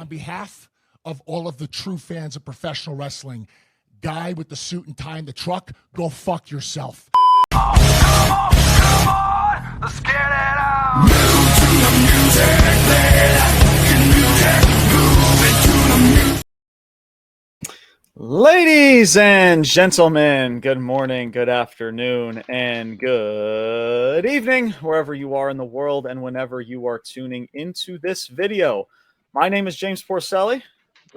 on behalf of all of the true fans of professional wrestling, guy with the suit and tie in the truck, go fuck yourself. Come on, let's get it out. Move to the music, play that fucking music, move into the music. Ladies and gentlemen, good morning, good afternoon, and good evening, wherever you are in the world and whenever you are tuning into this video. My name is James Porcelli.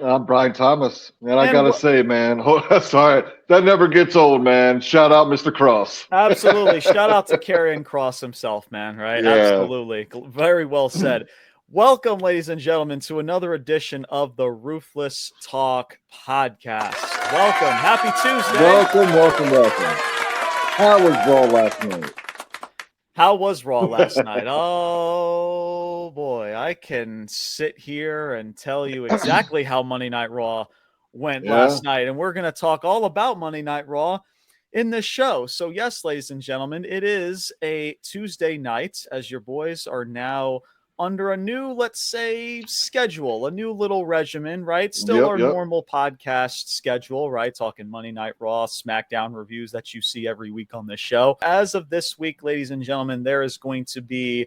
I'm Brian Thomas, and I gotta say, man, sorry, that never gets old, man. Shout out, Mr. Cross. Absolutely, shout out to Karrion Kross himself, man. Right? Yeah. Absolutely, very well said. Welcome, ladies and gentlemen, to another edition of the Ruthless Talk Podcast. Welcome, happy Tuesday. Welcome. How was Raw last night? How was Raw last night? Oh, boy. I can sit here and tell you exactly how Monday Night Raw went last night. And we're going to talk all about Monday Night Raw in this show. So, yes, ladies and gentlemen, it is a Tuesday night as your boys are now under a new, let's say, schedule, a new little regimen, right? Still our normal podcast schedule, right? Talking Monday Night Raw, Smackdown reviews that you see every week on this show. As of this week, ladies and gentlemen, there is going to be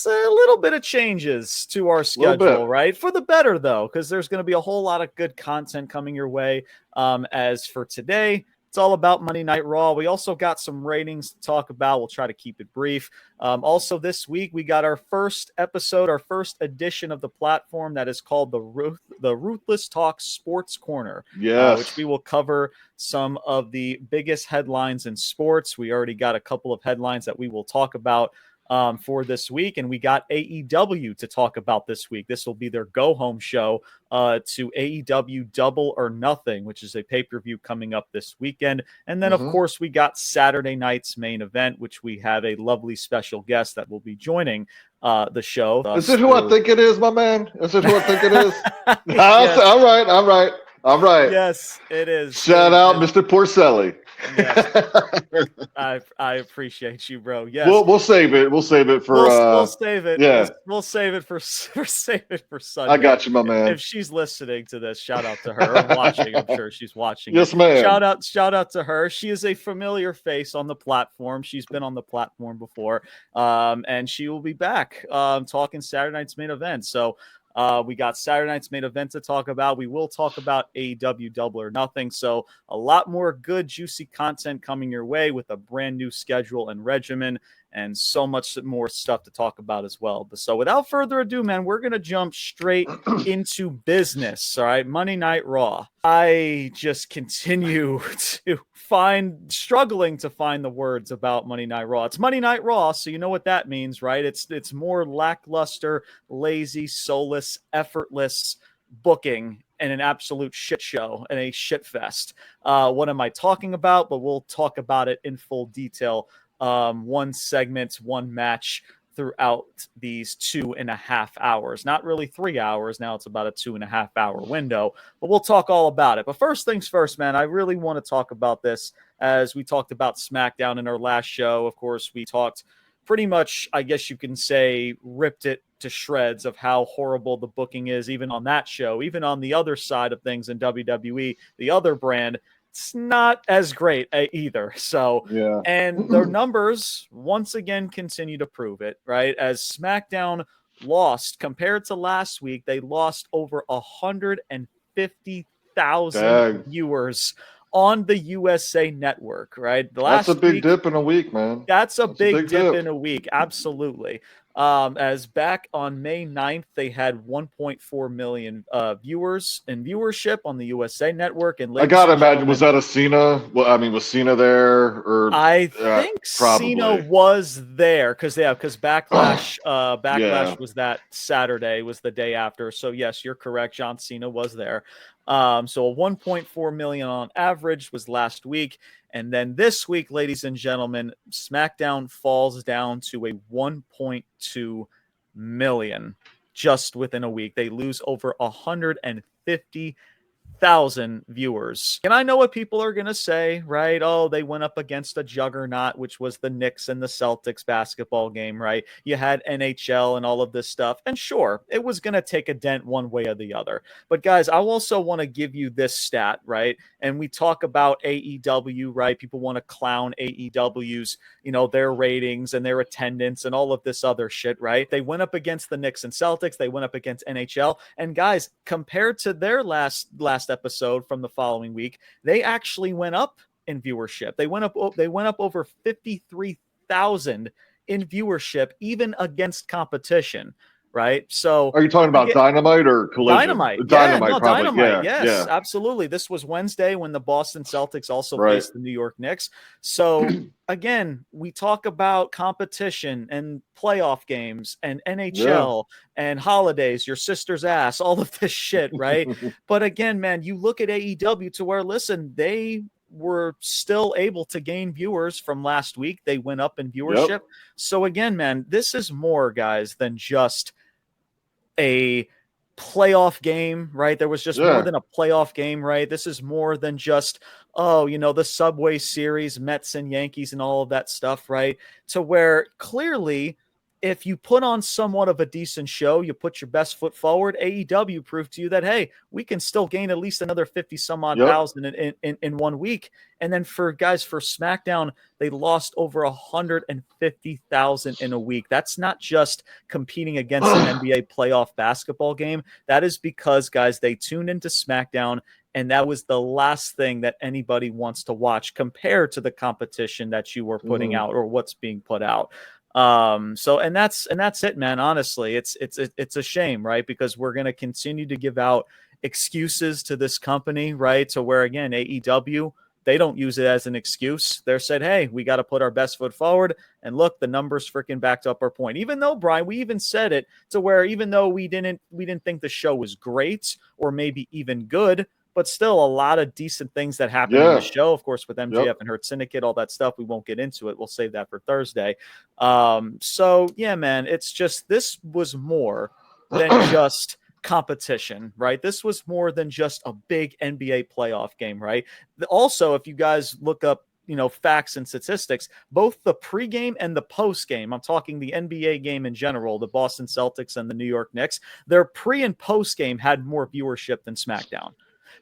a little bit of changes to our schedule, right? For the better, though, because there's going to be a whole lot of good content coming your way. As for today, it's all about Monday Night Raw. We also got some ratings to talk about. We'll try to keep it brief. Also this week, we got our first episode, our first edition of the platform that is called the Ruthless Talk Sports Corner, which we will cover some of the biggest headlines in sports. We already got a couple of headlines that we will talk about for this week, and we got AEW to talk about this week. This will be their go-home show to AEW Double or Nothing, which is a pay-per-view coming up this weekend. And then, of course, we got Saturday night's main event, which we have a lovely special guest that will be joining the show. Is it who I think it is, my man? Is it who I think it is? Yes. All right. Yes, it is. Shout out, Mr. Porcelli. Yes. I appreciate you, bro. Yes, we'll save it. We'll save it for. We'll save it. Yeah, we'll save it for Sunday. I got you, my man. If she's listening to this, shout out to her. Or watching, I'm sure she's watching. Yes, ma'am. Shout out to her. She is a familiar face on the platform. She's been on the platform before, and she will be back talking Saturday night's main event. So. We got Saturday night's main event to talk about. We will talk about AEW Double or Nothing. So a lot more good, juicy content coming your way with a brand new schedule and regimen and so much more stuff to talk about as well. But so without further ado, man, we're going to jump straight into business. All right. Monday Night Raw. I just continue to struggling to find the words about Monday Night Raw. It's Monday Night Raw, so you know what that means, right? It's more lackluster, lazy, soulless, effortless booking and an absolute shit show and a shit fest. What am I talking about? But we'll talk about it in full detail. One segment, one match throughout these 2.5 hours. Not really 3 hours. Now it's about a 2.5 hour window, but we'll talk all about it. But first things first, man, I really want to talk about this as we talked about SmackDown in our last show. Of course, we talked pretty much, I guess you can say, ripped it to shreds of how horrible the booking is, even on that show, even on the other side of things in WWE, the other brand. It's not as great either. So, and their numbers once again continue to prove it, right? As SmackDown lost compared to last week, they lost over 150,000 viewers on the USA Network, right? That's a big dip in a week, man. That's a big dip in a week. Absolutely. As back on May 9th, they had 1.4 million viewers and viewership on the USA Network. And I gotta imagine, was that a Cena? Well, I mean, was Cena there? Or I think Cena was there because Backlash was that Saturday, was the day after. So yes, you're correct. John Cena was there. So a 1.4 million on average was last week. And then this week, ladies and gentlemen, SmackDown falls down to a 1.2 million just within a week. They lose over 150 viewers. And I know what people are going to say, right? Oh, they went up against a juggernaut, which was the Knicks and the Celtics basketball game, right? You had NHL and all of this stuff. And sure, it was going to take a dent one way or the other. But guys, I also want to give you this stat, right? And we talk about AEW, right? People want to clown AEW's, their ratings and their attendance and all of this other shit, right? They went up against the Knicks and Celtics. They went up against NHL. And guys, compared to their last episode from the following week, they actually went up in viewership. They went up over 53,000 in viewership, even against competition. Right. So are you talking about Dynamite or Collision? Dynamite. Dynamite, yeah, no, probably. Dynamite. Yeah, Yes, yeah. Absolutely. This was Wednesday when the Boston Celtics also faced the New York Knicks. So again, we talk about competition and playoff games and NHL and holidays, your sister's ass, all of this shit. Right. But again, man, you look at AEW to where, listen, they were still able to gain viewers from last week. They went up in viewership. Yep. So again, man, this is more, guys, than just a playoff game, right? There was just more than a playoff game, right? This is more than just, the Subway Series, Mets and Yankees and all of that stuff, right? To where clearly, if you put on somewhat of a decent show, you put your best foot forward, AEW proved to you that, hey, we can still gain at least another 50 some odd thousand in 1 week. And then for SmackDown, they lost over 150,000 in a week. That's not just competing against an NBA playoff basketball game. That is because, guys, they tuned into SmackDown, and that was the last thing that anybody wants to watch compared to the competition that you were putting out or what's being put out. And that's it, man. Honestly, it's a shame, right? Because we're going to continue to give out excuses to this company, right? To where, again, AEW, they don't use it as an excuse. They're said, hey, we got to put our best foot forward. And look, the numbers freaking backed up our point. Even though, Brian, we even said it to where, even though we didn't think the show was great or maybe even good, but still a lot of decent things that happened in the show. Of course, with MJF and Hurt Syndicate, all that stuff, we won't get into it. We'll save that for Thursday. So yeah, man, it's just, this was more than just competition, right? This was more than just a big NBA playoff game, right? Also, if you guys look up, facts and statistics, both the pregame and the postgame, I'm talking the NBA game in general, the Boston Celtics and the New York Knicks, their pre and postgame had more viewership than SmackDown.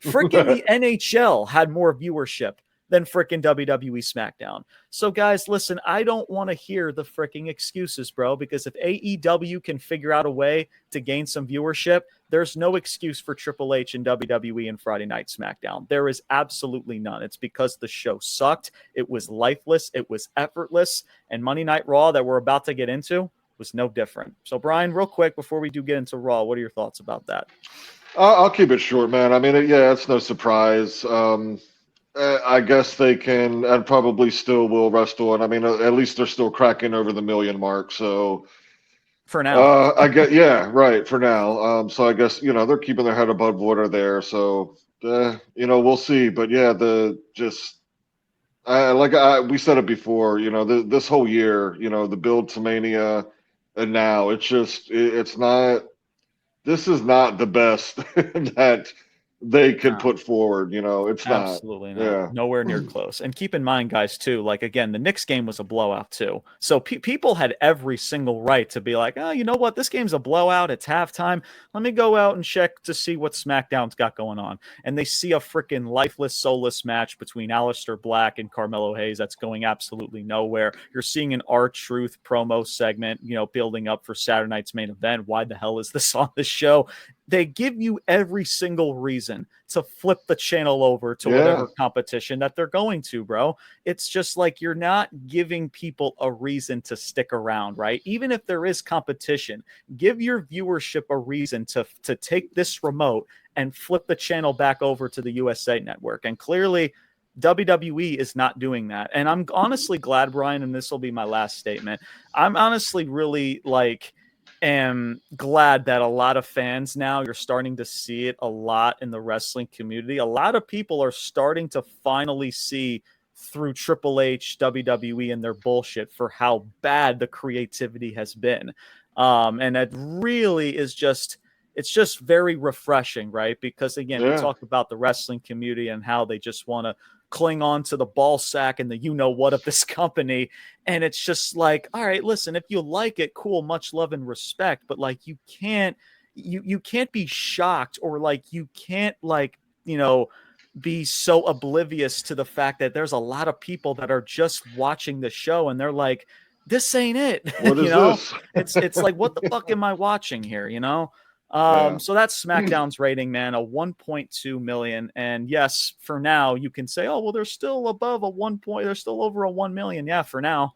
Freaking the NHL had more viewership than freaking WWE SmackDown. So guys, listen, I don't want to hear the freaking excuses, bro, because if AEW can figure out a way to gain some viewership, there's no excuse for Triple H and WWE and Friday Night SmackDown. There is absolutely none. It's because the show sucked. It was lifeless. It was effortless. And Monday Night Raw that we're about to get into was no different. So Brian, real quick, before we do get into Raw, what are your thoughts about that? I'll keep it short, man. I mean, it's no surprise. I guess they can and probably still will wrestle. And I mean, at least they're still cracking over the 1 million mark. So for now, I get, right. For now. So I guess, they're keeping their head above water there. So, we'll see. But yeah, we said it before, this whole year, the build to Mania and now it's not. This is not the best that they could put forward. It's absolutely not. Yeah. Nowhere near close. And keep in mind, guys, too, like, again, the Knicks game was a blowout, too. So people had every single right to be like, oh, you know what? This game's a blowout. It's halftime. Let me go out and check to see what SmackDown's got going on. And they see a freaking lifeless, soulless match between Aleister Black and Carmelo Hayes that's going absolutely nowhere. You're seeing an R-Truth promo segment, building up for Saturday night's main event. Why the hell is this on this show? They give you every single reason to flip the channel over to whatever competition that they're going to, bro. It's just like you're not giving people a reason to stick around, right? Even if there is competition, give your viewership a reason to take this remote and flip the channel back over to the USA Network. And clearly, WWE is not doing that. And I'm honestly glad, Brian, and this will be my last statement. I'm honestly really am glad that a lot of fans now, you're starting to see it a lot in the wrestling community. A lot of people are starting to finally see through Triple H, WWE, and their bullshit for how bad the creativity has been. And it really is just, it's just very refreshing, right? Because again, we Yeah. talk about the wrestling community and how they just want to cling on to the ball sack and the you know what of this company. And it's just like, all right, listen, if you like it, cool, much love and respect, but like you can't be shocked, or like you can't, like, you know, be so oblivious to the fact that there's a lot of people that are just watching the show and they're like, this ain't it. What You is know, this? it's like, what the fuck am I watching here? You know? Yeah. So that's SmackDown's rating, man, a 1.2 million. And yes, for now you can say, oh, well, they're still above a 1 point. They're still over a 1 million. Yeah. For now,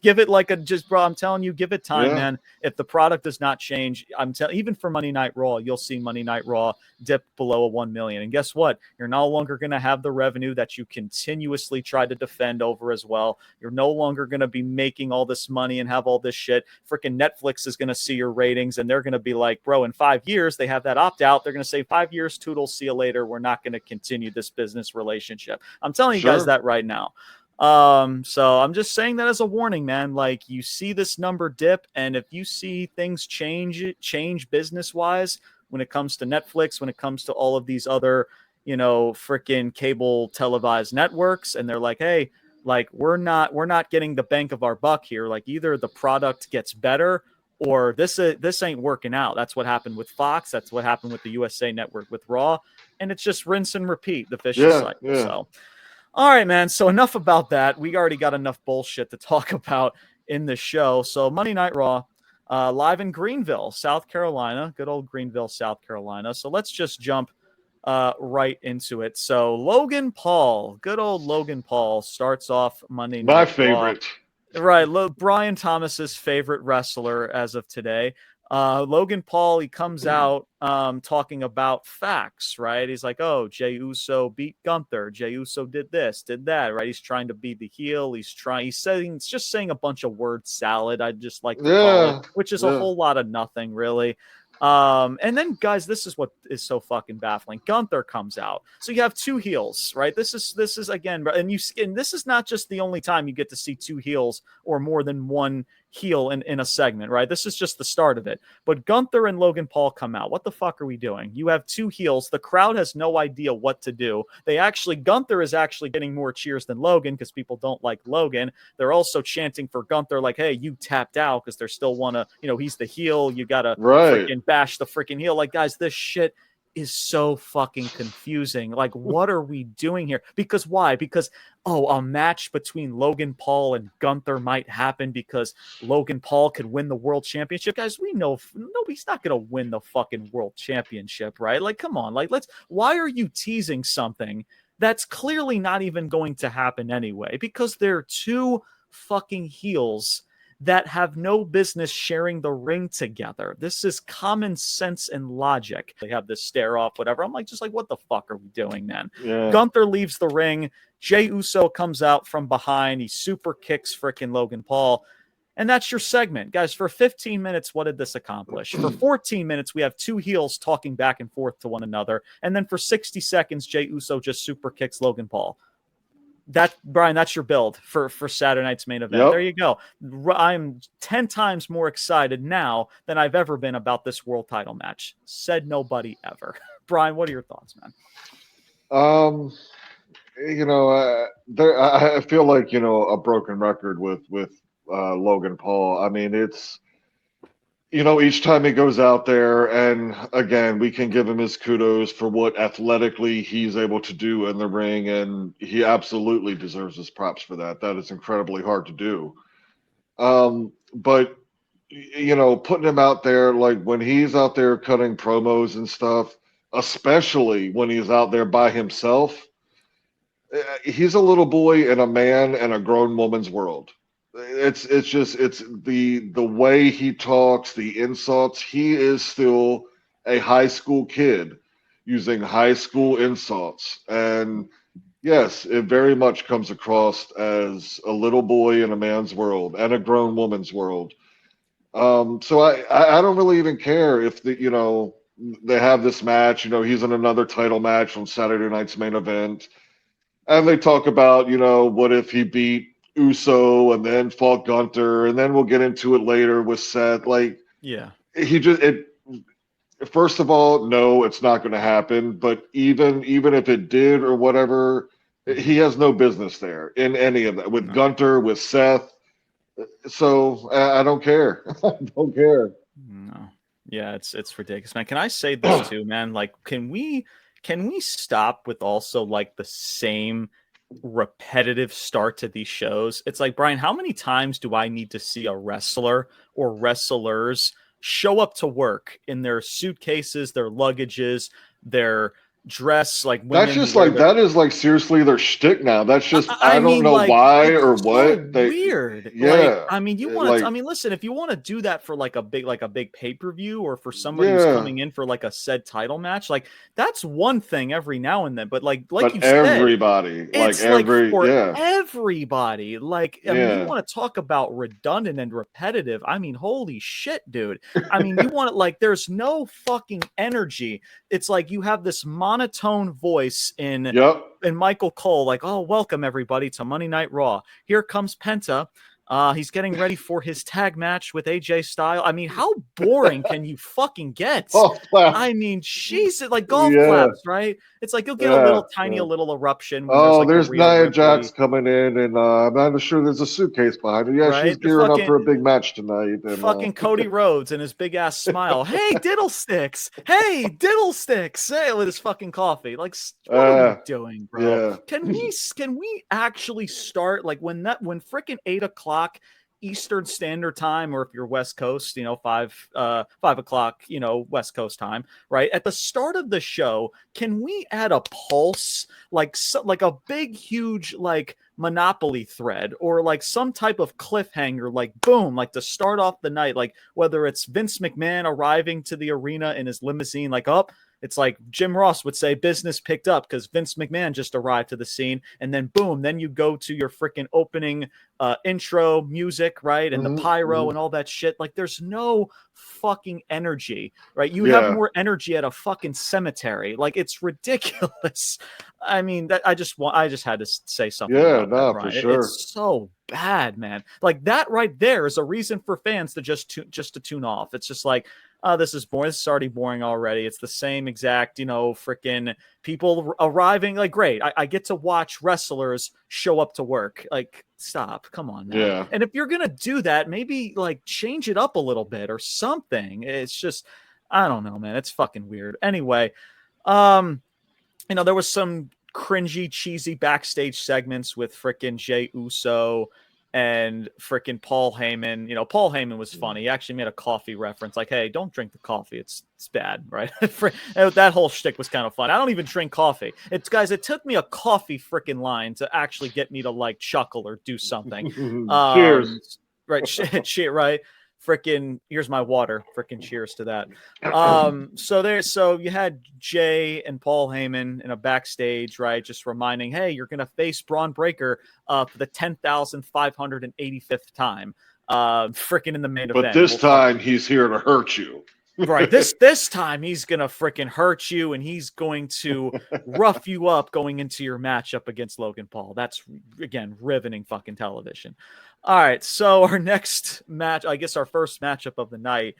give it like bro, I'm telling you, give it time, Yeah. man. If the product does not change, I'm telling, even for Monday Night Raw, you'll see Monday Night Raw dip below a 1 million. And guess what? You're no longer going to have the revenue that you continuously try to defend over as well. You're no longer going to be making all this money and have all this shit. Freaking Netflix is going to see your ratings and they're going to be like, bro, in 5 years, they have that opt out. They're going to say 5 years, toodles, see you later. We're not going to continue this business relationship. I'm telling you guys that right now. So I'm just saying that as a warning, man. Like, you see this number dip, and if you see things change business wise, when it comes to Netflix, when it comes to all of these other, you know, freaking cable televised networks, and they're like, hey, like, we're not getting the bank of our buck here. Like, either the product gets better or this ain't working out. That's what happened with Fox. That's what happened with the USA Network with Raw. And it's just rinse and repeat, the vicious cycle. Yeah. So, all right, man. So enough about that. We already got enough bullshit to talk about in the show. So Monday Night Raw, live in Greenville, South Carolina. Good old Greenville, South Carolina. So let's just jump right into it. So Logan Paul, good old Logan Paul, starts off Monday Night My Raw. favorite. Right, Brian Thomas's favorite wrestler as of today. Logan Paul, he comes out talking about facts, right? He's like, oh, Jey Uso beat Gunther. Jey Uso did this, did that, right? He's trying to be the heel. He's just saying a bunch of word salad, I'd just like to call it, which is a whole lot of nothing, really. And then, guys, this is what is so fucking baffling. Gunther comes out, so you have two heels, right? This is again, and this is not just the only time you get to see two heels or more than one heel in a segment, right? This is just the start of it. But Gunther and Logan Paul come out. What the fuck are we doing? You have two heels. The crowd has no idea what to do. Gunther is actually getting more cheers than Logan because people don't like Logan. They're also chanting for Gunther, like, hey, you tapped out, because they still want to, you know, he's the heel. You got to freaking bash the freaking heel. Like, guys, this shit is so fucking confusing. Like, what are we doing here? Because why? Because, oh, a match between Logan Paul and Gunther might happen because Logan Paul could win the world championship. Guys, we know nobody's not going to win the fucking world championship, right? Like, come on. Like, why are you teasing something that's clearly not even going to happen anyway? Because they're two fucking heels that have no business sharing the ring together. This is common sense and logic. They have this stare off, whatever. I'm like, just like, what the fuck are we doing, man? Yeah. Gunther leaves the ring. Jey Uso comes out from behind. He super kicks freaking Logan Paul. And that's your segment. Guys, for 15 minutes, what did this accomplish? For 14 minutes, we have two heels talking back and forth to one another. And then for 60 seconds, Jey Uso just super kicks Logan Paul. Brian, that's your build for Saturday night's main event. Yep. There you go. I'm 10 times more excited now than I've ever been about this world title match. Said nobody ever. Brian, what are your thoughts, man? You know, I feel like, you know, a broken record with Logan Paul. I mean, it's, you know, each time he goes out there, and again, we can give him his kudos for what athletically he's able to do in the ring, and he absolutely deserves his props for that. That is incredibly hard to do. But, you know, putting him out there, like when he's out there cutting promos and stuff, especially when he's out there by himself, he's a little boy and a man in a grown woman's world. It's the way he talks, the insults. He is still a high school kid using high school insults. And yes, it very much comes across as a little boy in a man's world and a grown woman's world. So I don't really even care if you know, they have this match, you know, he's in another title match on Saturday night's main event. And they talk about, you know, what if he beat Uso and then fought Gunther, and then we'll get into it later with Seth. Like, yeah, first of all, no, it's not going to happen. But even if it did or whatever, he has no business there in any of that with Gunter, with Seth. So I don't care. I don't care. No. Yeah, it's ridiculous, man. Can I say this too, man? Like, can we stop with also like the same repetitive start to these shows? It's like, Brian, how many times do I need to see a wrestler or wrestlers show up to work in their suitcases, their luggages, their dress, like That's just like that is like seriously their shtick now. That's just I don't mean, know like, why it's or so what. Weird. Yeah. Like, I mean, you want to. like, I mean, listen, if you want to do that for like a big pay-per-view or for somebody who's coming in for like a said title match, like that's one thing every now and then. But like but you said, everybody, like it's like for yeah. everybody. Like, I mean, you want to talk about redundant and repetitive. I mean, holy shit, dude. I mean, you want it like there's no fucking energy. It's like you have this monotone voice in Michael Cole, like, oh, welcome everybody to Monday Night Raw. Here comes Penta. He's getting ready for his tag match with AJ Styles. I mean, how boring can you fucking get? I mean, Jesus, like golf claps, right? It's like you'll get a little eruption. When there's Nia Jax coming in, and I'm not sure there's a suitcase behind her. Yeah, right? She's gearing up for a big match tonight. And, fucking Cody Rhodes and his big ass smile. Hey, Diddlesticks! Hey, Diddlesticks! Hey, with his fucking coffee. Like, what are we doing, bro? Can we actually start like when freaking 8 o'clock Eastern Standard Time, or if you're West Coast, 5 o'clock, West Coast time, right? At the start of the show, can we add a pulse, like a big, huge, like Monopoly thread, or like some type of cliffhanger, like boom, like to start off the night, like whether it's Vince McMahon arriving to the arena in his limousine, like it's like Jim Ross would say, business picked up because Vince McMahon just arrived to the scene. And then boom, then you go to your freaking opening intro music, right? And the pyro and all that shit. Like there's no fucking energy, right? You have more energy at a fucking cemetery. Like it's ridiculous. I mean, that I just had to say something. Yeah, about that, Brian. for sure. It's so bad, man. Like that right there is a reason for fans to just to tune off. It's just like, this is boring. This is already boring already. It's the same exact, freaking people arriving. Like, great. I get to watch wrestlers show up to work. Like, stop. Come on now. Yeah. And if you're going to do that, maybe like change it up a little bit or something. It's just, I don't know, man. It's fucking weird. Anyway, there was some cringy, cheesy backstage segments with freaking Jey Uso and freaking Paul Heyman. Paul Heyman was funny. He actually made a coffee reference, like, hey, don't drink the coffee. It's bad, right? That whole shtick was kind of fun. I don't even drink coffee. It took me a coffee freaking line to actually get me to like chuckle or do something. Cheers. Right. Shit, right. Freaking, here's my water. Freaking cheers to that. So you had Jay and Paul Heyman in a backstage, right? Just reminding, hey, you're gonna face Braun Breaker for the 10,585th time. Freaking in the main event. But this time he's here to hurt you. Right. This time he's gonna freaking hurt you, and he's going to rough you up going into your matchup against Logan Paul. That's again riveting fucking television. All right, so our next match, I guess our first matchup of the night,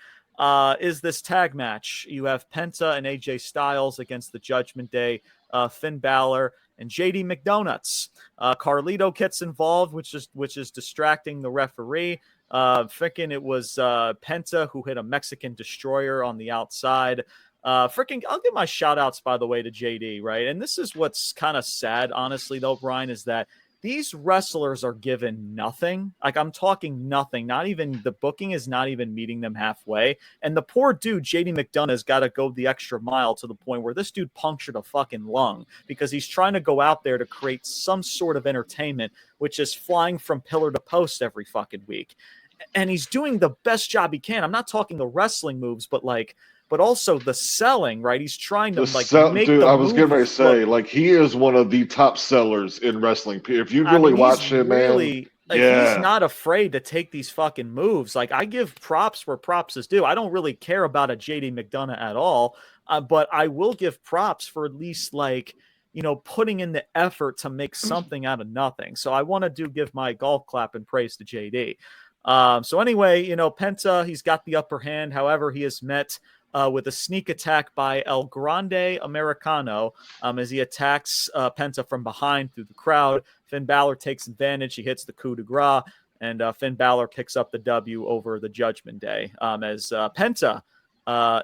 is this tag match. You have Penta and AJ Styles against the Judgment Day, Finn Balor and JD McDonuts. Carlito gets involved, which is distracting the referee. Freaking, it was Penta who hit a Mexican destroyer on the outside. I'll give my shout outs, by the way, to JD, right? And this is what's kind of sad, honestly, though, Brian, is that these wrestlers are given nothing. Like, I'm talking nothing. Not even the booking is not even meeting them halfway. And the poor dude, JD McDonough, has got to go the extra mile to the point where this dude punctured a fucking lung because he's trying to go out there to create some sort of entertainment, which is flying from pillar to post every fucking week. And he's doing the best job he can. I'm not talking the wrestling moves, but also the selling, right? He's trying to make dude, the I was getting ready to say, look, like, he is one of the top sellers in wrestling. If you really watch him, man, he's not afraid to take these fucking moves. Like, I give props where props is due. I don't really care about a JD McDonough at all, but I will give props for at least putting in the effort to make something out of nothing. So I want to give my golf clap and praise to JD. So anyway, Penta, he's got the upper hand. However, he has met with a sneak attack by El Grande Americano as he attacks Penta from behind through the crowd. Finn Balor takes advantage. He hits the coup de grace, and Finn Balor picks up the W over the Judgment Day as Penta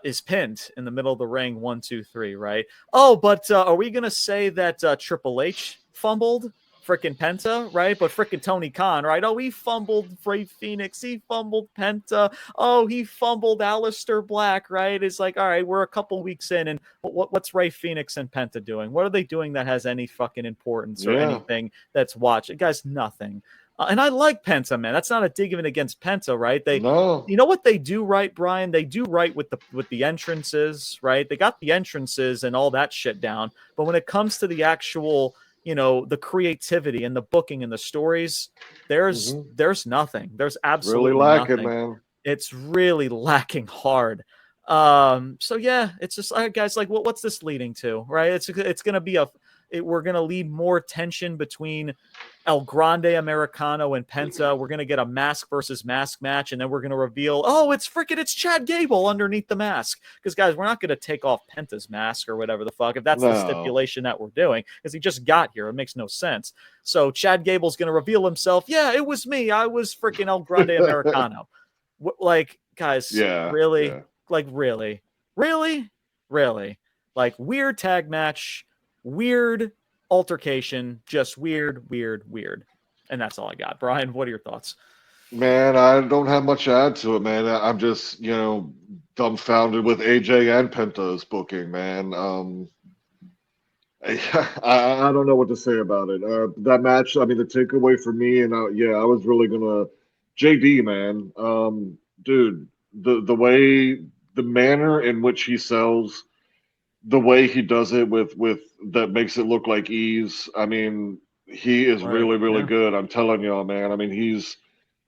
is pinned in the middle of the ring. 1, 2, 3, right? Oh, but are we going to say that Triple H fumbled frickin' Penta, right? But frickin' Tony Khan, right? Oh, he fumbled Ray Phoenix. He fumbled Penta. Oh, he fumbled Aleister Black, right? It's like, all right, we're a couple weeks in, and what's Ray Phoenix and Penta doing? What are they doing that has any fucking importance or anything that's watched? Guys, nothing. And I like Penta, man. That's not a dig even against Penta, right? You know what they do right, Brian? They do right with the entrances, right? They got the entrances and all that shit down. But when it comes to the actual, the creativity and the booking and the stories, there's nothing. There's absolutely really lacking, nothing. man. It's really lacking hard. So yeah, it's just guys, like what's this leading to, right? It's going to be we're going to lead more tension between El Grande Americano and Penta. We're going to get a mask versus mask match, and then we're going to reveal, it's Chad Gable underneath the mask. Because, guys, we're not going to take off Penta's mask or whatever the fuck, if that's the stipulation that we're doing, because he just got here. It makes no sense. So Chad Gable's going to reveal himself. Yeah, it was me. I was freaking El Grande Americano. Guys, really? Yeah. Like, really? Really? Really? Like, weird tag match, weird altercation, just weird. And that's all I got. Brian, what are your thoughts? Man, I don't have much to add to it, man. I'm just, dumbfounded with AJ and Penta's booking, man. I don't know what to say about it. That match, I mean, the takeaway for me, and I was really gonna JD, man. Dude, the manner in which he sells, the way he does it with that makes it look like ease. I mean, he is really good. I'm telling y'all, man. I mean,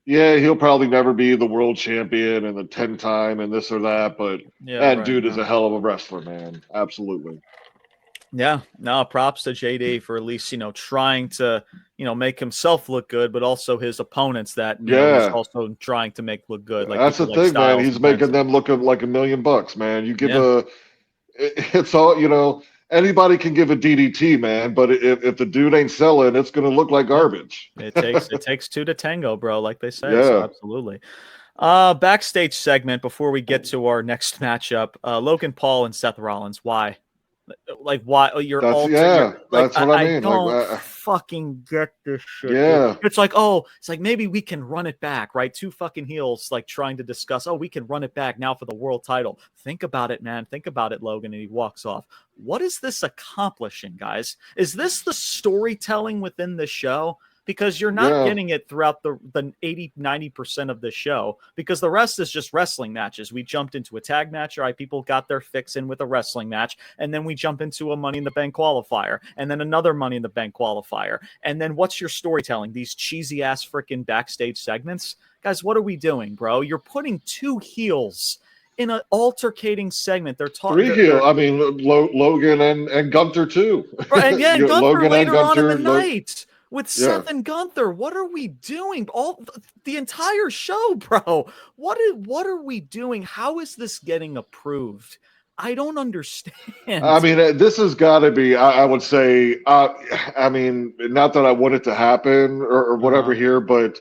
he'll probably never be the world champion and the 10-time and this or that, but dude is a hell of a wrestler, man. Absolutely. Yeah, no, props to JD for at least, trying to, make himself look good, but also his opponents that, he's also trying to make look good. Like, that's the thing, man. He's making them look like $1 million, man. You give it's all, anybody can give a DDT, man, but if the dude ain't selling, it's going to look like garbage. It takes two to tango, bro, like they say. Yeah. So absolutely. Backstage segment before we get to our next matchup, Logan Paul and Seth Rollins. Why? Like, why? You're all that's what I mean. I don't fucking get this shit. Yeah. Dude. It's like maybe we can run it back, right? Two fucking heels like trying to discuss, we can run it back now for the world title. Think about it, man. Think about it, Logan. And he walks off. What is this accomplishing, guys? Is this the storytelling within the show? Because you're not getting it throughout the 80-90% of the show, because the rest is just wrestling matches. We jumped into a tag match, right? People got their fix in with a wrestling match, and then we jump into a Money in the Bank qualifier, and then another Money in the Bank qualifier. And then what's your storytelling? These cheesy ass freaking backstage segments? Guys, what are we doing, bro? You're putting two heels in an altercating segment. They're talking. Three heel. I mean, Logan and Gunther too. Right, and Gunther Logan later on in the night. With Seth and Gunther, what are we doing? The entire show, bro. What are we doing? How is this getting approved? I don't understand. I mean, this has got to be, I would say, I mean, not that I want it to happen or whatever here, but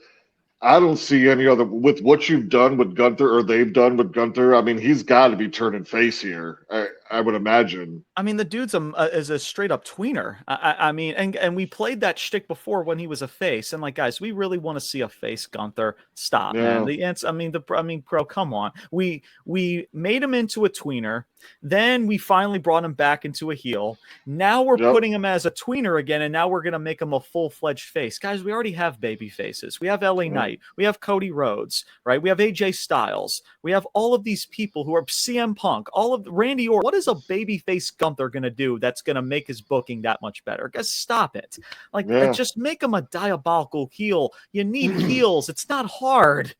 I don't see any other, with what you've done with Gunther or they've done with Gunther. I mean, he's got to be turning face here. I would imagine. I mean, the dude's is a straight up tweener. I mean, and we played that shtick before when he was a face. And like, guys, we really want to see a face Gunther. Stop, man. The answer. I mean, bro, come on. We made him into a tweener. Then we finally brought him back into a heel. Now we're putting him as a tweener again, and now we're gonna make him a full-fledged face. Guys, we already have baby faces. We have LA Knight. We have Cody Rhodes, right? We have AJ Styles. We have all of these people who are CM Punk, all of Randy Orton. What is a baby face Gunther gonna do that's gonna make his booking that much better? Guys, stop it. Like, just make him a diabolical heel. You need heels. It's not hard.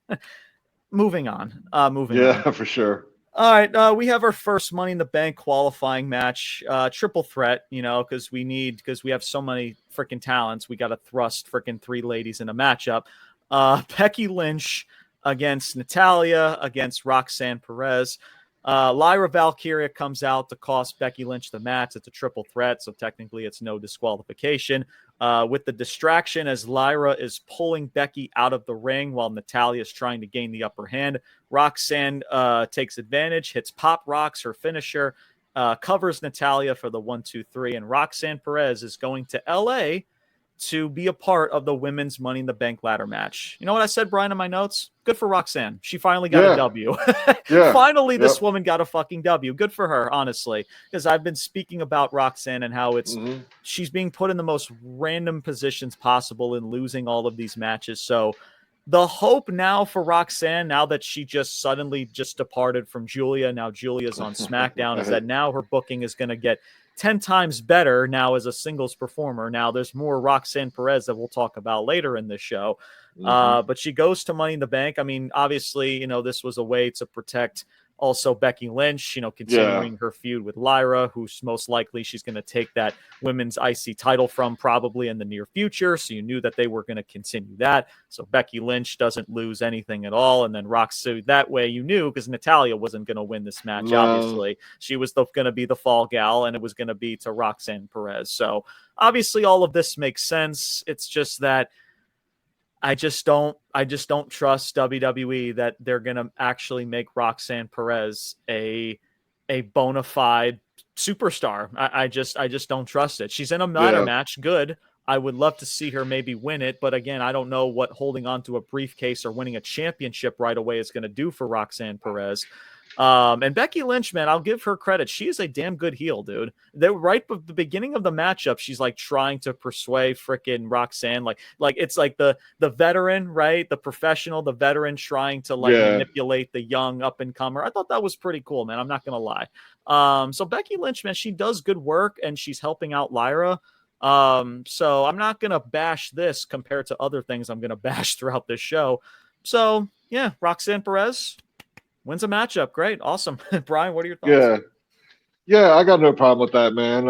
Moving on. Yeah, for sure. All right, we have our first Money in the Bank qualifying match, triple threat, because we have so many freaking talents. We got to thrust freaking three ladies in a matchup. Becky Lynch against Natalya, against Roxanne Perez. Lyra Valkyria comes out to cost Becky Lynch the match. It's a triple threat, so technically it's no disqualification. With the distraction as Lyra is pulling Becky out of the ring while Natalya is trying to gain the upper hand. Roxanne takes advantage, hits Pop Rocks, her finisher, covers Natalya for the 1-2-3, and Roxanne Perez is going to LA to be a part of the women's Money in the Bank ladder match. You know what I said, Brian, in my notes? Good for Roxanne. She finally got a W. Finally, this woman got a fucking W. Good for her, honestly, because I've been speaking about Roxanne and how she's being put in the most random positions possible in losing all of these matches. So the hope now for Roxanne, now that she just suddenly just departed from Julia, now Julia's on SmackDown, is that now her booking is going to get 10 times better now as a singles performer. Now there's more Roxanne Perez that we'll talk about later in this show. But she goes to Money in the Bank. I mean, obviously, this was a way to protect also Becky Lynch, continuing her feud with Lyra, who's most likely she's going to take that women's IC title from probably in the near future. So you knew that they were going to continue that. So Becky Lynch doesn't lose anything at all. And then Roxanne, that way you knew, because Natalya wasn't going to win this match, obviously. She was going to be the fall gal, and it was going to be to Roxanne Perez. So obviously all of this makes sense. It's just that I just don't trust WWE that they're going to actually make Roxanne Perez a bona fide superstar. I just don't trust it. She's in a ladder match. Good. I would love to see her maybe win it. But again, I don't know what holding on to a briefcase or winning a championship right away is going to do for Roxanne Perez. And Becky Lynch, man, I'll give her credit. She is a damn good heel, dude. They right at the beginning of the matchup, she's like trying to persuade frickin' Roxanne. Like it's like the veteran, right? The professional, the veteran trying to manipulate the young up and comer. I thought that was pretty cool, man. I'm not going to lie. So Becky Lynch, man, she does good work and she's helping out Lyra. So I'm not going to bash this compared to other things I'm going to bash throughout this show. So yeah, Roxanne Perez wins a matchup. Great. Awesome. Brian, what are your thoughts? Yeah, I got no problem with that, man.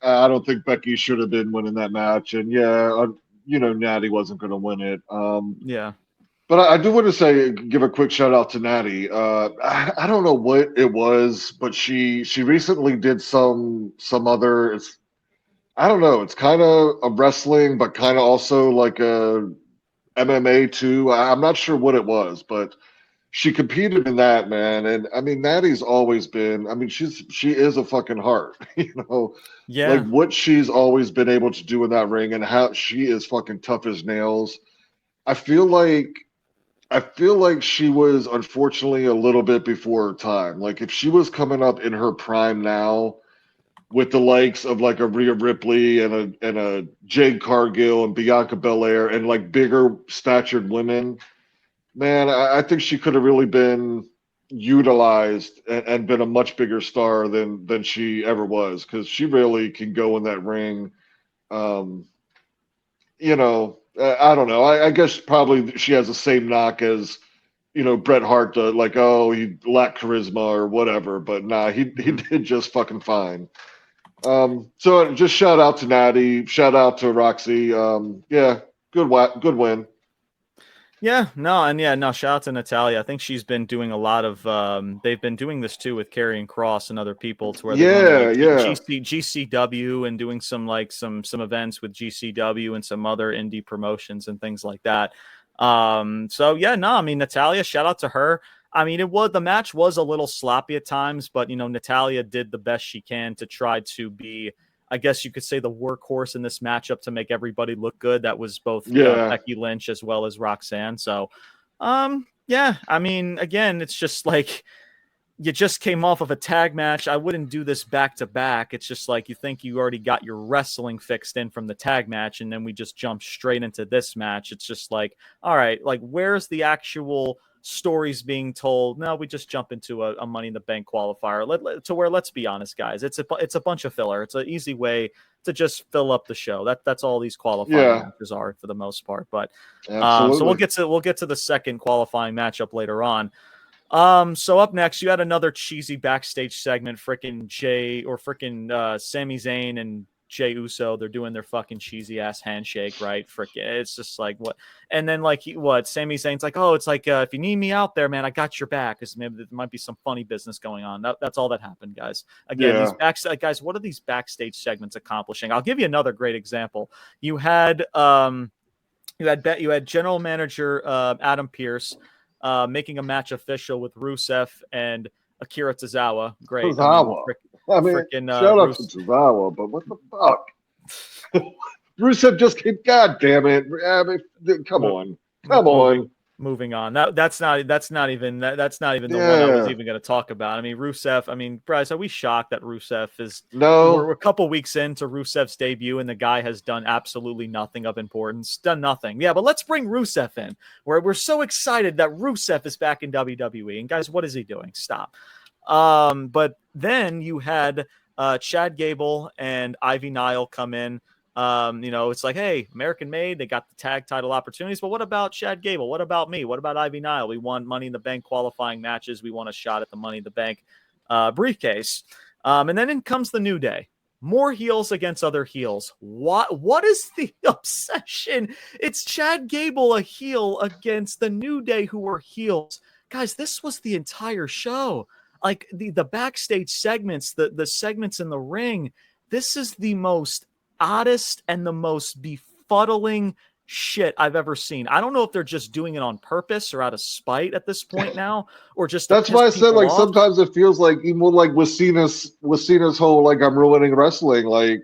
I don't think Becky should have been winning that match. And Natty wasn't going to win it. But I do want to give a quick shout out to Natty. I don't know what it was, but she recently did some other, I don't know, it's kind of a wrestling, but kind of also like a MMA too. I'm not sure what it was, but she competed in that, man. And I mean, Natty's always been, I mean, she is a fucking heart, like what she's always been able to do in that ring and how she is fucking tough as nails. I feel like she was unfortunately a little bit before her time. Like if she was coming up in her prime now with the likes of like a Rhea Ripley and a Jade Cargill and Bianca Belair and like bigger statured women, man, I think she could have really been utilized and been a much bigger star than she ever was, because she really can go in that ring. I don't know. I guess probably she has the same knock as, Bret Hart, like, oh, he lacked charisma or whatever. But nah, he did just fucking fine. So just shout out to Natty, shout out to Roxy. Good win. Shout out to Natalya. I think she's been doing a lot of they've been doing this too with Karrion Kross and other people to where they're GCW and doing some events with GCW and some other indie promotions and things like that. Natalya, shout out to her. I mean, the match was a little sloppy at times, but Natalya did the best she can to try to be, I guess you could say, the workhorse in this matchup to make everybody look good. That was both Becky Lynch as well as Roxanne. So, I mean, again, it's just like you just came off of a tag match. I wouldn't do this back to back. It's just like you think you already got your wrestling fixed in from the tag match, and then we just jump straight into this match. It's just like, all right, like where's the actual stories being told? No, we just jump into a Money in the Bank qualifier to where, let's be honest, guys, it's a bunch of filler. It's an easy way to just fill up the show. That's all these qualifying matches are for the most part. But so we'll get to the second qualifying matchup later on. So up next, you had another cheesy backstage segment, frickin' Sami Zayn and Jey Uso. They're doing their fucking cheesy ass handshake, right? Frickin', it's just like what? And then like Sami Zayn's like, oh, it's like if you need me out there, man, I got your back. Because maybe there might be some funny business going on. That's all that happened, guys. Again, these guys, what are these backstage segments accomplishing? I'll give you another great example. You had general manager Adam Pearce making a match official with Rusev and Akira Tozawa. Great. Tozawa. Shout out to Tozawa, but what the fuck? Rusev just came. God damn it! Come on. Moving on. That's not even the one I was even going to talk about. I mean, Rusev. I mean, Bryce, are we shocked that Rusev is? No. We're a couple weeks into Rusev's debut, and the guy has done absolutely nothing of importance. Done nothing. Yeah, but let's bring Rusev in. We're so excited that Rusev is back in WWE. And guys, what is he doing? Stop. But then you had Chad Gable and Ivy Nile come in. It's like, hey, American made, they got the tag title opportunities, but what about Chad Gable? What about me? What about Ivy Nile? We won Money in the Bank qualifying matches. We want a shot at the Money in the Bank briefcase. And then in comes the New Day. More heels against other heels. What is the obsession? It's Chad Gable, a heel, against the New Day, who are heels. Guys, this was the entire show. Like the backstage segments, the segments in the ring. This is the most oddest and the most befuddling shit I've ever seen. I don't know if they're just doing it on purpose or out of spite at this point now, or just that's why I said like sometimes it feels like even like with Cena's whole like I'm ruining wrestling, like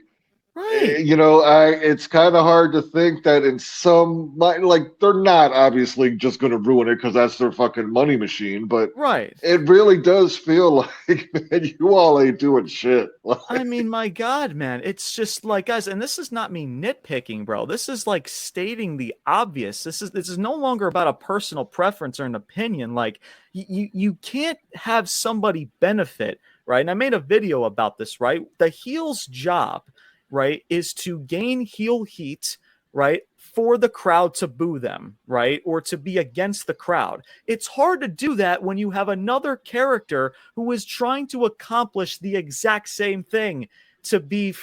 right. It's kind of hard to think that in some like they're not obviously just going to ruin it because that's their fucking money machine, but right, it really does feel like, man, you all ain't doing shit. Like, I mean, my God, man, it's just like, guys, and this is not me nitpicking, bro. This is like stating the obvious. This is no longer about a personal preference or an opinion. Like you can't have somebody benefit, right? And I made a video about this, right? The heel's job, right, is to gain heel heat, right, for the crowd to boo them, right, or to be against the crowd. It's hard to do that when you have another character who is trying to accomplish the exact same thing, to be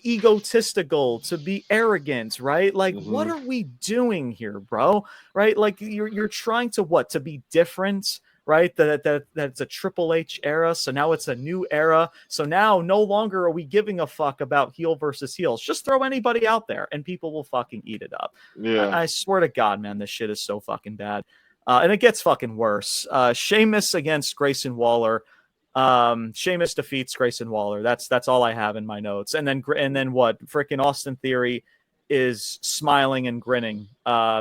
egotistical, to be arrogant, right? Like, what are we doing here, bro? Right? Like, you're trying to what? To be different, right? That's a Triple H era. So now it's a new era. So now no longer are we giving a fuck about heel versus heels. Just throw anybody out there and people will fucking eat it up. Yeah. I swear to God, man, this shit is so fucking bad. And it gets fucking worse. Sheamus against Grayson Waller. Sheamus defeats Grayson Waller. That's all I have in my notes. And then what? Freaking Austin Theory is smiling and grinning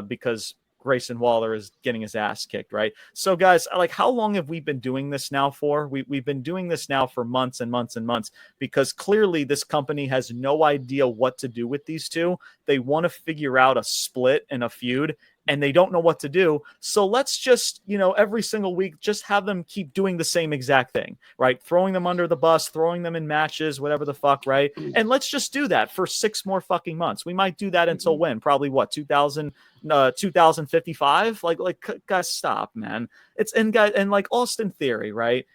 because Grayson Waller is getting his ass kicked, right? So, guys, like, how long have we been doing this now for? We've been doing this now for months and months and months because clearly this company has no idea what to do with these two. They want to figure out a split and a feud, and they don't know what to do. So let's just, every single week, just have them keep doing the same exact thing, right? Throwing them under the bus, throwing them in matches, whatever the fuck, right? And let's just do that for 6 more fucking months. We might do that until when? Probably what, 2055? Like, guys, stop, man. And like Austin Theory, right?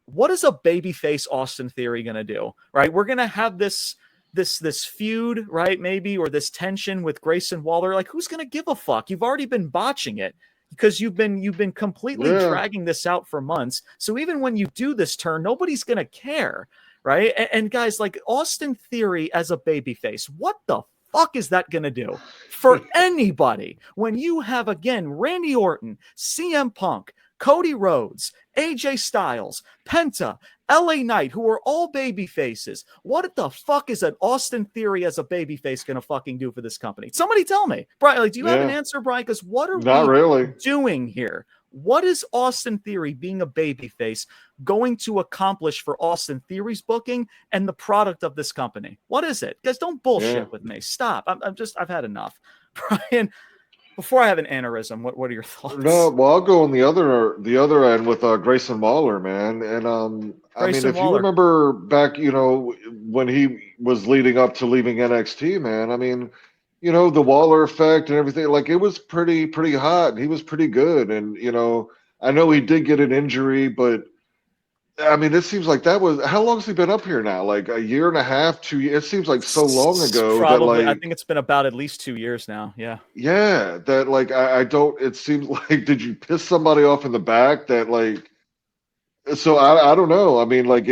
What is a babyface Austin Theory going to do, right? We're going to have this feud, right? Maybe, or this tension with Grayson Waller. Like, who's going to give a fuck? You've already been botching it because you've been completely dragging this out for months. So even when you do this turn, nobody's going to care, right? And guys, like Austin Theory as a babyface, what the fuck is that going to do for anybody when you have, again, Randy Orton, CM Punk, Cody Rhodes, AJ Styles, Penta, LA Knight, who are all baby faces? What the fuck is an Austin Theory as a baby face going to fucking do for this company? Somebody tell me. Brian, like, do you have an answer, Brian? Because what are we doing here? What is Austin Theory being a baby face going to accomplish for Austin Theory's booking and the product of this company? What is it? Guys, don't bullshit with me. Stop. I've had enough. Brian, before I have an aneurysm, what are your thoughts? No, well, I'll go on the other end with Grayson Waller, man. And I mean, if you remember back, when he was leading up to leaving NXT, man, I mean, the Waller effect and everything, like, it was pretty hot, and he was pretty good. And I know he did get an injury, but I mean, it seems like that was how long has he been up here now? Like a year and a half, 2 years. It seems like so long ago that Probably, I like think it's been about at least 2 years now. Yeah. yeah, that like I don't. It seems like did you piss somebody off in the back that like so I don't know. I mean, like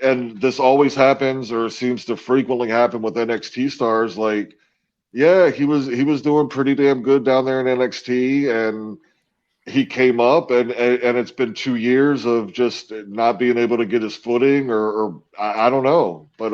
and this always happens or seems to frequently happen with NXT stars. Like, yeah, he was doing pretty damn good down there in NXT, and he came up, and it's been 2 years of just not being able to get his footing, or I don't know, but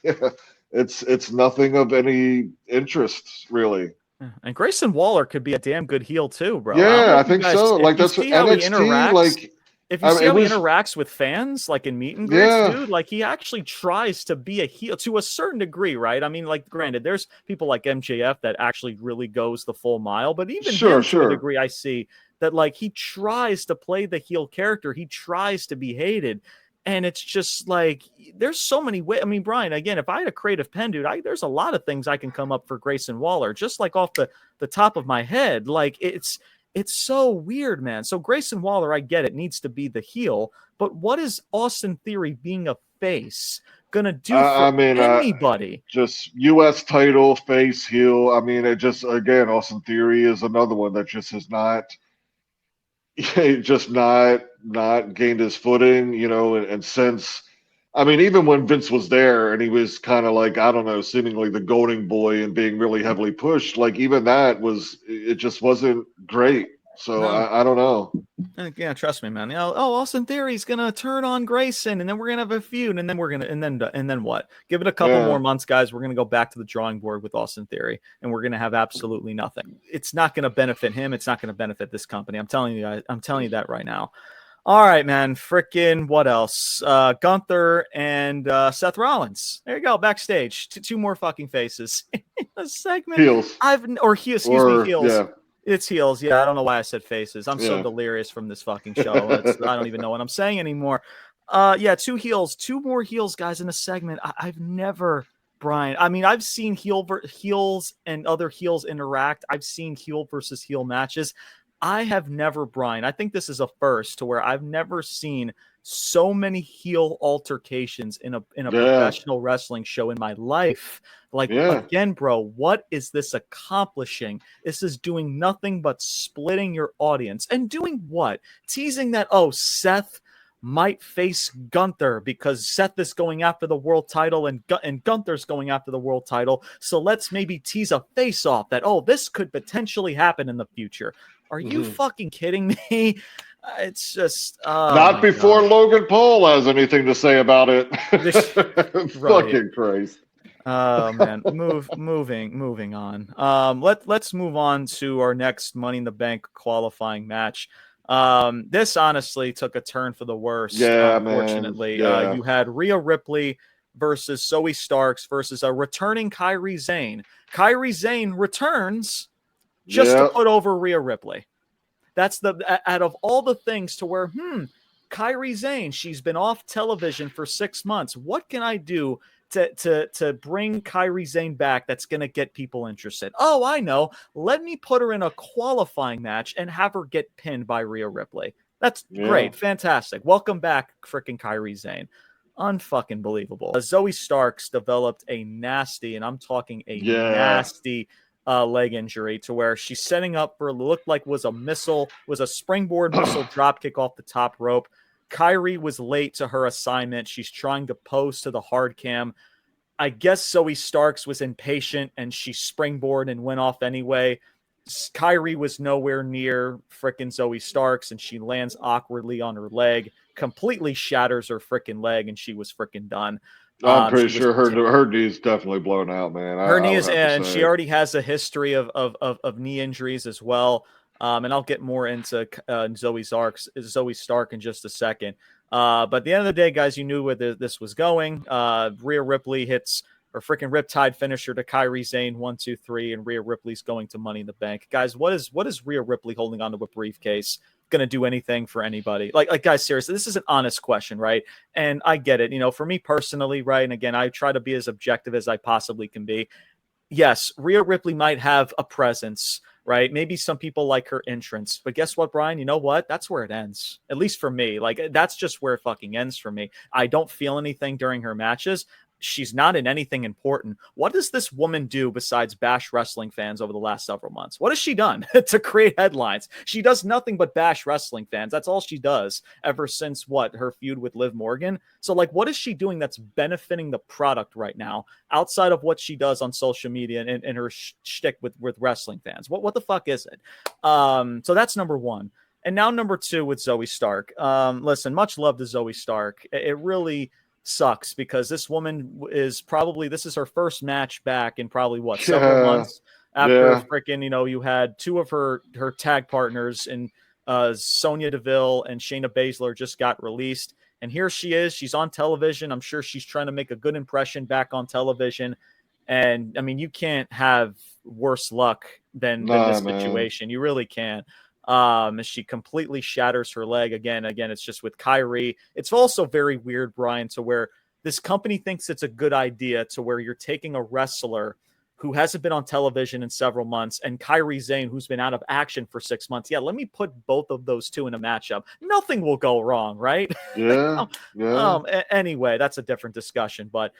yeah, it's nothing of any interest really. Yeah. And Grayson Waller could be a damn good heel too, bro. I don't know Yeah, I if you think guys, so. if Like you that's what see how he NXT. interacts, Like if you see it how he was. interacts with fans, like in meet and greets, Yeah, dude, like he actually tries to be a heel to a certain degree, right? I mean, like, granted, there's people like MJF that actually really goes the full mile, but even sure, him to a sure. degree, I see that like he tries to play the heel character, he tries to be hated. And it's just like there's so many ways. I mean, Brian, again, if I had a creative pen, dude, there's a lot of things I can come up for Grayson Waller, just like off the top of my head. Like it's so weird, man. So Grayson Waller, I get it, needs to be the heel, but what is Austin Theory being a face gonna do for I mean, anybody? just U.S. title, face, heel. I mean, it just again, Austin Theory is another one that just has not, just not gained his footing, and since. I mean, even when Vince was there and he was kind of like, I don't know, seemingly the golden boy and being really heavily pushed, like even that it just wasn't great. So No. I don't know. Yeah, trust me, man. Austin Theory's gonna turn on Grayson, and then we're gonna have a feud, and then and then what? Give it a couple Yeah. more months, guys. We're gonna go back to the drawing board with Austin Theory, and we're gonna have absolutely nothing. It's not gonna benefit him. It's not gonna benefit this company. I'm telling you guys. I'm telling you that right now. All right, man. Frickin' what else? Gunther and Seth Rollins. There you go. Backstage. Two more fucking faces. A segment. Heels. Excuse me, heels. Yeah. It's heels. Yeah, I don't know why I said faces. I'm so Yeah. delirious from this fucking show. I don't even know what I'm saying anymore. Yeah, two heels, two more heels, guys, in a segment. I've never, Brian. I mean, I've seen heels and other heels interact. I've seen heel versus heel matches. I have never, Brian. I think this is a first to where I've never seen so many heel altercations in a Yeah. professional wrestling show in my life. Like, Yeah. again, bro, what is this accomplishing? This is doing nothing but splitting your audience. And doing what? Teasing that, oh, Seth might face Gunther because Seth is going after the world title and Gunther's going after the world title. So let's maybe tease a face off that, oh, this could potentially happen in the future. Are you fucking kidding me? It's just, oh Not my before God. Logan Paul has anything to say about it. Right. Fucking Christ. Oh man, moving on. Let's move on to our next Money in the Bank qualifying match. This honestly took a turn for the worst. Yeah, man. Unfortunately, Yeah. you had Rhea Ripley versus Zoey Starks versus a returning Kairi Sane. Kairi Sane returns just to Yeah. put over Rhea Ripley. That's out of all the things to where, Kairi Sane, she's been off television for 6 months. What can I do to bring Kairi Sane back that's going to get people interested? Oh, I know. Let me put her in a qualifying match and have her get pinned by Rhea Ripley. That's Yeah. great. Fantastic. Welcome back, freaking Kairi Sane. Unfucking believable. Zoey Starks developed a nasty, and I'm talking a Yeah. nasty leg injury to where she's setting up for looked like was a springboard missile drop kick off the top rope. Kairi was late to her assignment. She's trying to pose to the hard cam. I guess Zoey Starks was impatient and she springboarded and went off anyway. Kairi was nowhere near frickin' Zoey Starks and she lands awkwardly on her leg, completely shatters her frickin' leg, and she was frickin' done. I'm pretty She was sure her knee's definitely blown out, man. her I knee would is, have to and she say. already has a history of knee injuries as well. And I'll get more into Zoey Stark in just a second. But at the end of the day, guys, you knew where this was going. Rhea Ripley hits her freaking Riptide finisher to Kairi Sane 1, 2, 3, and Rhea Ripley's going to Money in the Bank. Guys, what is Rhea Ripley holding onto a briefcase going to do anything for anybody? Like guys, seriously, this is an honest question, right? And I get it. For me personally, right? And again, I try to be as objective as I possibly can be. yes, Rhea Ripley might have a presence, right? Maybe some people like her entrance, but guess what, Brian? You know what? That's where it ends. At least for me. Like, that's just where it fucking ends for me. I don't feel anything during her matches. She's not in anything important. What does this woman do besides bash wrestling fans over the last several months? What has she done to create headlines? She does nothing but bash wrestling fans. That's all she does ever since her feud with Liv Morgan. So, like, what is she doing that's benefiting the product right now outside of what she does on social media and her shtick with wrestling fans? What the fuck is it? So that's number one. And now number two with Zoey Stark. Listen, much love to Zoey Stark. It really sucks because this woman this is her first match back in probably several months after freaking, you had two of her tag partners in Sonya Deville and Shayna Baszler just got released. And here she is. She's on television. I'm sure she's trying to make a good impression back on television. And I mean, you can't have worse luck than this situation. You really can't. She completely shatters her leg again. It's just with Kyrie. It's also very weird, Brian, to where this company thinks it's a good idea to where you're taking a wrestler who hasn't been on television in several months and Kyrie Sane, who's been out of action for 6 months. Yeah, let me put both of those two in a matchup. Nothing will go wrong, right? Yeah. Anyway, that's a different discussion, but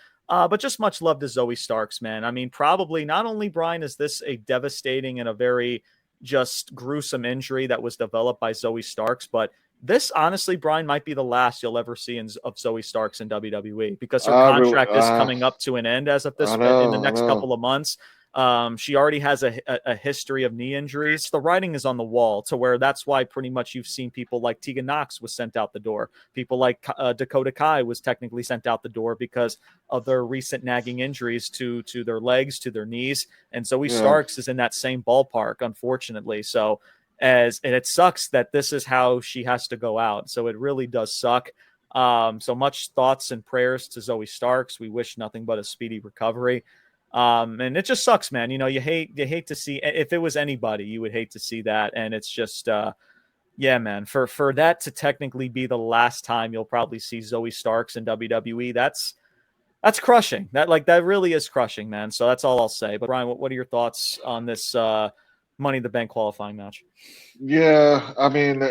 just much love to Zoey Starks, man. I mean, probably not only, Brian, is this a devastating and a very just gruesome injury that was developed by Zoey Starks, but this honestly, Brian, might be the last you'll ever see of Zoey Starks in WWE because her contract is coming up to an end as of in the next couple of months. She already has a history of knee injuries. The writing is on the wall to where that's why pretty much you've seen people like Tegan Knox was sent out the door. People like Dakota Kai was technically sent out the door because of their recent nagging injuries to their legs, to their knees. And Zoey Starks is in that same ballpark, unfortunately. So and it sucks that this is how she has to go out. So it really does suck. So much thoughts and prayers to Zoey Starks. We wish nothing but a speedy recovery. And it just sucks, man. You hate to see, if it was anybody, you would hate to see that. And it's just, yeah, man, for that to technically be the last time you'll probably see Zoey Starks in WWE, that's crushing. That really is crushing, man. So that's all I'll say. But Brian, what are your thoughts on this, Money in the Bank qualifying match? Yeah. I mean,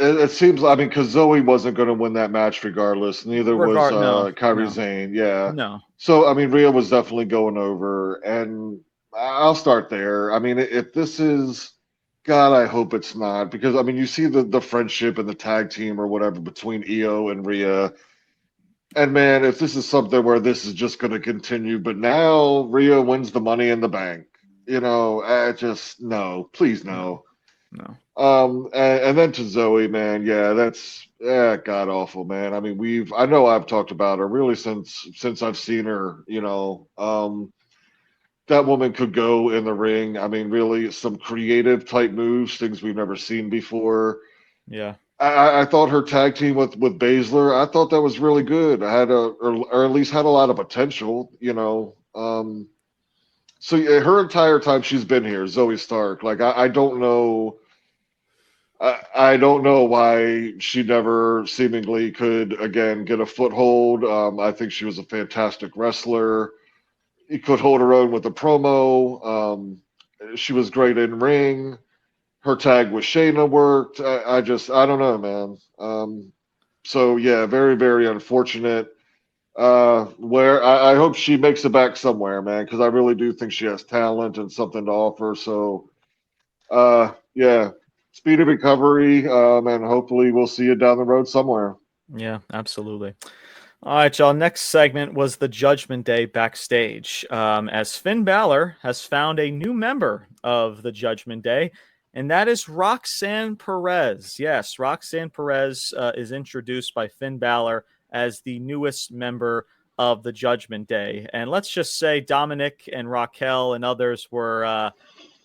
it seems, I mean, because Zoey wasn't going to win that match regardless. Neither was Kyrie Sane. Yeah. No. So, I mean, Rhea was definitely going over. And I'll start there. I mean, if this is, God, I hope it's not. Because, I mean, you see the friendship and the tag team or whatever between Io and Rhea. And, man, if this is something where this is just going to continue, but now Rhea wins the Money in the Bank. No, please no. No. And then to Zoey, man, yeah, that's god awful, man. I mean, I know I've talked about her really since I've seen her. That woman could go in the ring. I mean, really, some creative type moves, things we've never seen before. Yeah. I thought her tag team with Baszler, I thought that was really good. I had or at least had a lot of potential. So yeah, her entire time she's been here, Zoey Stark. Like I don't know. I don't know why she never seemingly could again get a foothold. I think she was a fantastic wrestler. He could hold her own with the promo. She was great in ring. Her tag with Shayna worked. I don't know, man. So yeah, very, very unfortunate. Where I hope she makes it back somewhere, man, because I really do think she has talent and something to offer. So, yeah, speedy recovery, and hopefully we'll see you down the road somewhere. Yeah, absolutely. All right, y'all. Next segment was the Judgment Day backstage, as Finn Balor has found a new member of the Judgment Day, and that is Roxanne Perez. Yes, Roxanne Perez is introduced by Finn Balor as the newest member of the Judgment Day. And let's just say Dominic and Raquel and others were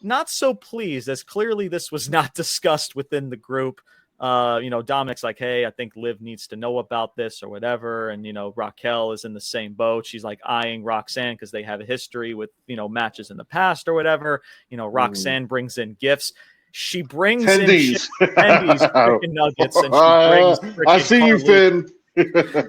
not so pleased, as clearly this was not discussed within the group. Dominic's like, hey, I think Liv needs to know about this or whatever. And, Raquel is in the same boat. She's like eyeing Roxanne because they have a history with, matches in the past or whatever. Roxanne brings in gifts. She brings Tendies. in freaking nuggets. And she brings I see you, Finn.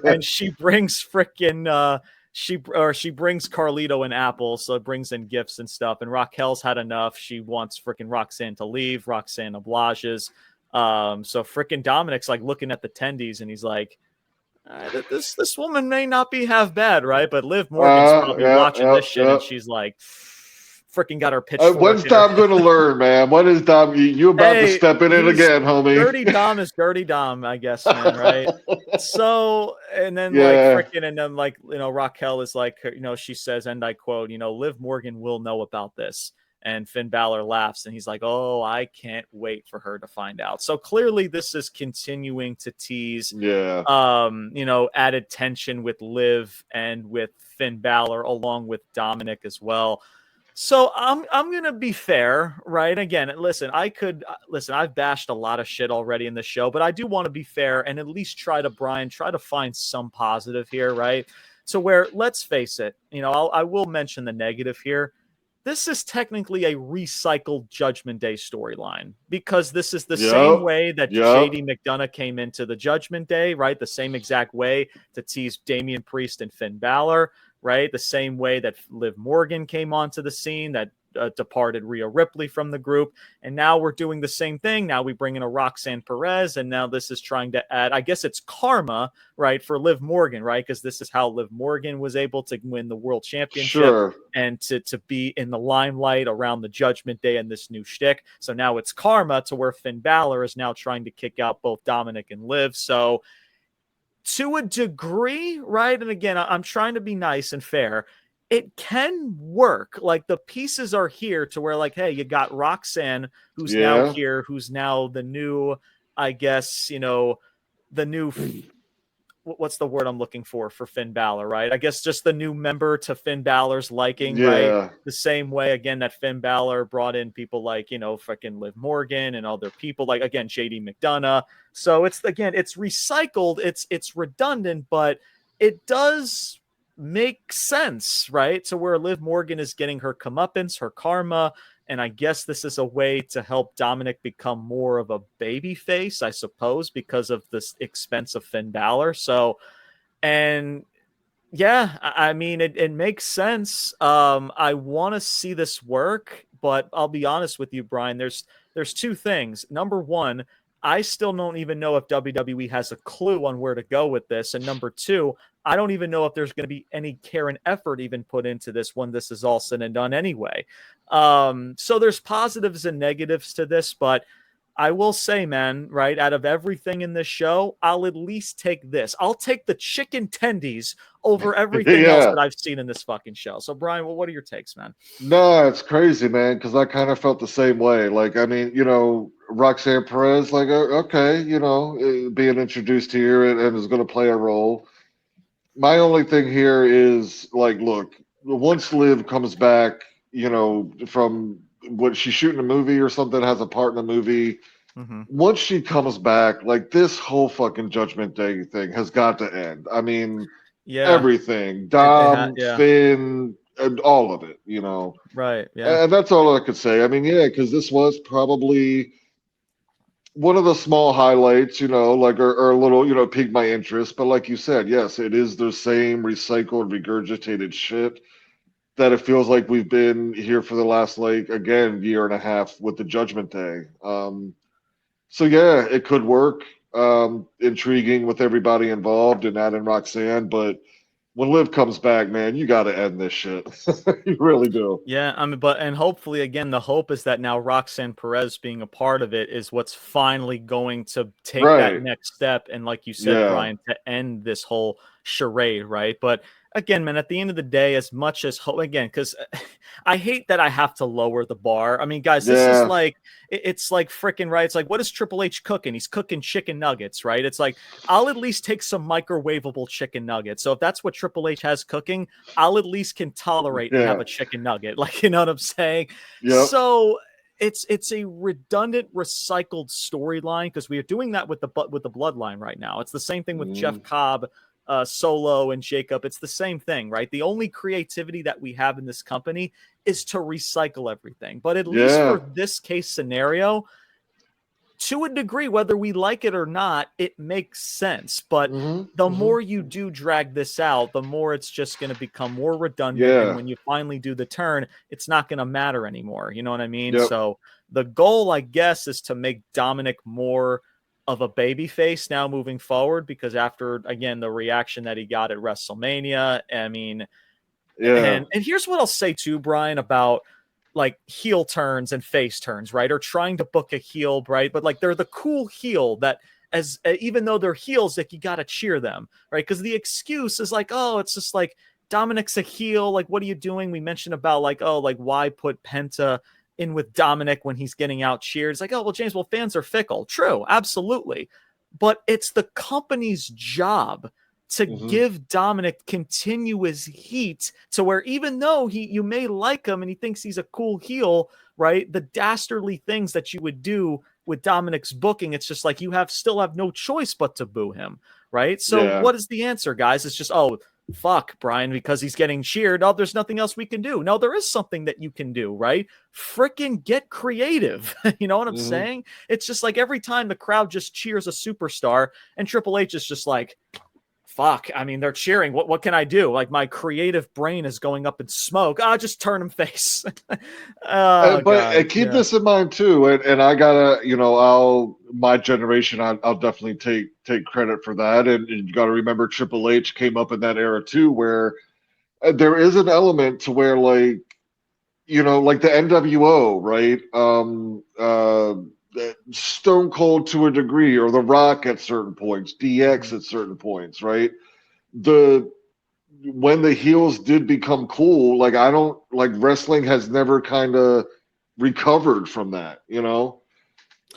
and she brings freaking she brings Carlito an apple, so it brings in gifts and stuff. And Raquel's had enough. She wants freaking Roxanne to leave. Roxanne obliges. So freaking Dominic's like looking at the tendies, and he's like, this woman may not be half bad, right? But Liv Morgan's probably watching this shit, and she's like, freaking got her pitchfork. When's Dom going to learn, man? When is Dom? You about to step in it again, homie? Dirty Dom is Dirty Dom, I guess, man, right? So, and then Raquel is like, she says, and I quote, Liv Morgan will know about this. And Finn Balor laughs, and he's like, oh, I can't wait for her to find out. So clearly this is continuing to tease, added tension with Liv and with Finn Balor, along with Dominic as well. So I'm gonna be fair, right? Again, listen, I've bashed a lot of shit already in the show, but I do want to be fair and at least try to find some positive here, right? So where, let's face it, I will mention the negative here. This is technically a recycled Judgment Day storyline, because this is the same way that JD McDonough came into the Judgment Day, right? The same exact way to tease Damian Priest and Finn Balor, right? The same way that Liv Morgan came onto the scene, that departed Rhea Ripley from the group. And now we're doing the same thing. Now we bring in a Roxanne Perez, and now this is trying to add, I guess it's karma, right, for Liv Morgan, right? Because this is how Liv Morgan was able to win the world championship and to be in the limelight around the Judgment Day and this new shtick. So now it's karma to where Finn Balor is now trying to kick out both Dominic and Liv. So to a degree, right? And again, I'm trying to be nice and fair. It can work. Like, the pieces are here to where, like, hey, you got Roxanne, who's now here, who's now the new, I guess, the new, what's the word I'm looking for Finn Balor, right? I guess just the new member to Finn Balor's liking, right? The same way, again, that Finn Balor brought in people like, freaking Liv Morgan and other people, like, again, JD McDonough. So it's recycled, it's redundant, but it does make sense, right? So where Liv Morgan is getting her comeuppance, her karma, and I guess this is a way to help Dominic become more of a baby face, I suppose, because of this expense of Finn Balor. So, and yeah, I mean, it makes sense. I want to see this work, but I'll be honest with you, Brian, there's two things. Number one, I still don't even know if WWE has a clue on where to go with this. And number two, I don't even know if there's going to be any care and effort even put into this when this is all said and done anyway. So there's positives and negatives to this, but I will say, man, right, out of everything in this show, I'll at least take this. I'll take the chicken tendies over everything else that I've seen in this fucking show. So, Brian, what are your takes, man? No, it's crazy, man, because I kind of felt the same way. Like, I mean, Roxanne Perez, like, okay, being introduced here and is going to play a role. My only thing here is, like, look, once Liv comes back, from what she's shooting a movie or something, has a part in a movie. Once she comes back, like, this whole fucking Judgment Day thing has got to end. I mean, everything, Dom, Finn, and all of it, Right. Yeah. And that's all I could say. I mean, because this was probably one of the small highlights, like, or a little, piqued my interest. But like you said, yes, it is the same recycled, regurgitated shit that it feels like we've been here for the last, like, again, year and a half with the Judgment Day. So yeah, it could work. Intriguing with everybody involved and adding Roxanne, but when Liv comes back, man, you got to end this shit. You really do. Yeah, I mean, and hopefully, again, the hope is that now Roxanne Perez being a part of it is what's finally going to take that next step. And like you said, Brian, to end this whole charade, right? But again, man, at the end of the day, as much as again, because I hate that I have to lower the bar. I mean, guys, this is like, it's like freaking, right? It's like, what is Triple H cooking? He's cooking chicken nuggets, right? It's like, I'll at least take some microwavable chicken nuggets. So if that's what Triple H has cooking, I'll at least can tolerate and have a chicken nugget. Like, you know what I'm saying? So it's a redundant, recycled storyline, because we are doing that with the bloodline right now. It's the same thing with Jeff Cobb, Solo, and Jacob. It's the same thing, right? The only creativity that we have in this company is to recycle everything. But at least for this case scenario, to a degree, whether we like it or not, it makes sense. But the more you do drag this out, the more it's just going to become more redundant. Yeah. And when you finally do the turn, it's not going to matter anymore. You know what I mean? Yep. So the goal, I guess, is to make Dominic more of a baby face now moving forward, because after, again, the reaction that he got at WrestleMania, I mean, Yeah. and here's what I'll say too, Brian, about like heel turns and face turns, right? Or trying to book a heel, right? But like they're the cool heel that, as even though they're heels, like you got to cheer them, right? Because the excuse is like, oh, it's just like Dominic's a heel. Like, what are you doing? We mentioned about like, oh, like why put Penta in with Dominic when he's getting out cheered? It's like, oh, well, James, well, fans are fickle. True, absolutely. But it's the company's job to give Dominic continuous heat to where even though you may like him and he thinks he's a cool heel, right? The dastardly things that you would do with Dominic's booking, it's just like you still have no choice but to boo him, right? So what is the answer, guys? It's just, oh, fuck, Brian, because he's getting cheered. Oh, there's nothing else we can do. No, there is something that you can do, right? Frickin' get creative. You know what I'm saying? It's just like every time the crowd just cheers a superstar and Triple H is just like, fuck, I mean, they're cheering. What can I do? Like, my creative brain is going up in smoke. Just turn him face. But keep this in mind too, and I gotta, my generation, I'll definitely take credit for that, and you got to remember Triple H came up in that era too, where there is an element to where like, like the NWO, right? Stone Cold to a degree, or The Rock at certain points, DX at certain points, right? When the heels did become cool, like I don't like wrestling has never kind of recovered from that, you know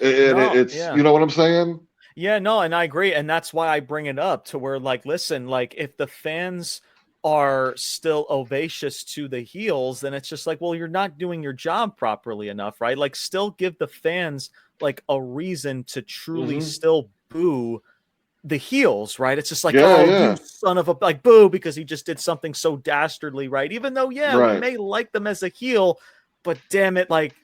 what I'm saying? Yeah, no, and I agree, and that's why I bring it up to where, like, listen, like if the fans are still ovacious to the heels, then it's just like, well, you're not doing your job properly enough, right? Like, still give the fans like a reason to truly still boo the heels, right? It's just like, you son of a, like, boo, because he just did something so dastardly, right? Even though, we may like them as a heel, but damn it, like,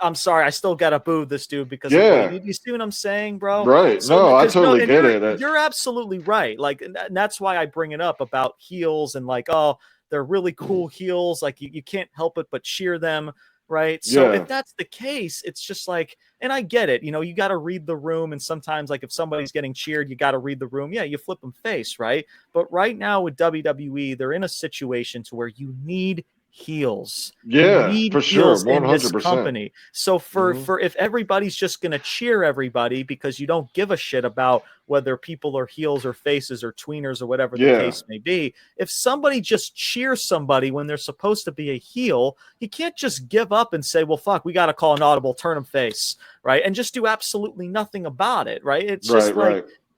I'm sorry, I still gotta boo this dude because of what you see what I'm saying, bro? Right. So, no, I totally get it. You're absolutely right. Like, and that's why I bring it up about heels and like, oh, they're really cool heels. Like, you can't help it but cheer them, right? So if that's the case, it's just like, and I get it, you got to read the room, and sometimes like if somebody's getting cheered, you got to read the room. Yeah, you flip them face, right? But right now with WWE, they're in a situation to where you need heels. Yeah, you need for sure, heels in this 100%. company. So for if everybody's just going to cheer everybody because you don't give a shit about whether people are heels or faces or tweeners or whatever the case may be, if somebody just cheers somebody when they're supposed to be a heel, you can't just give up and say, well, fuck, we got to call an audible, turn them face, right? And just do absolutely nothing about it, right? It's just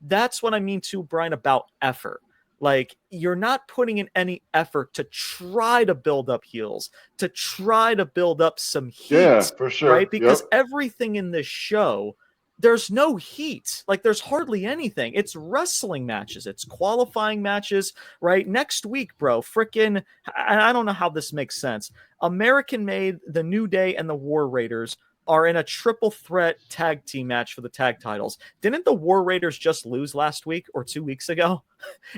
that's what I mean too, Brian, about effort. Like, you're not putting in any effort to try to build up heels, to try to build up some heat. Yeah, for sure. Right? Because everything in this show, there's no heat. Like, there's hardly anything. It's wrestling matches. It's qualifying matches, right? Next week, bro, freaking, I don't know how this makes sense. American Made, The New Day, and the War Raiders are in a triple threat tag team match for the tag titles. Didn't the War Raiders just lose last week or 2 weeks ago?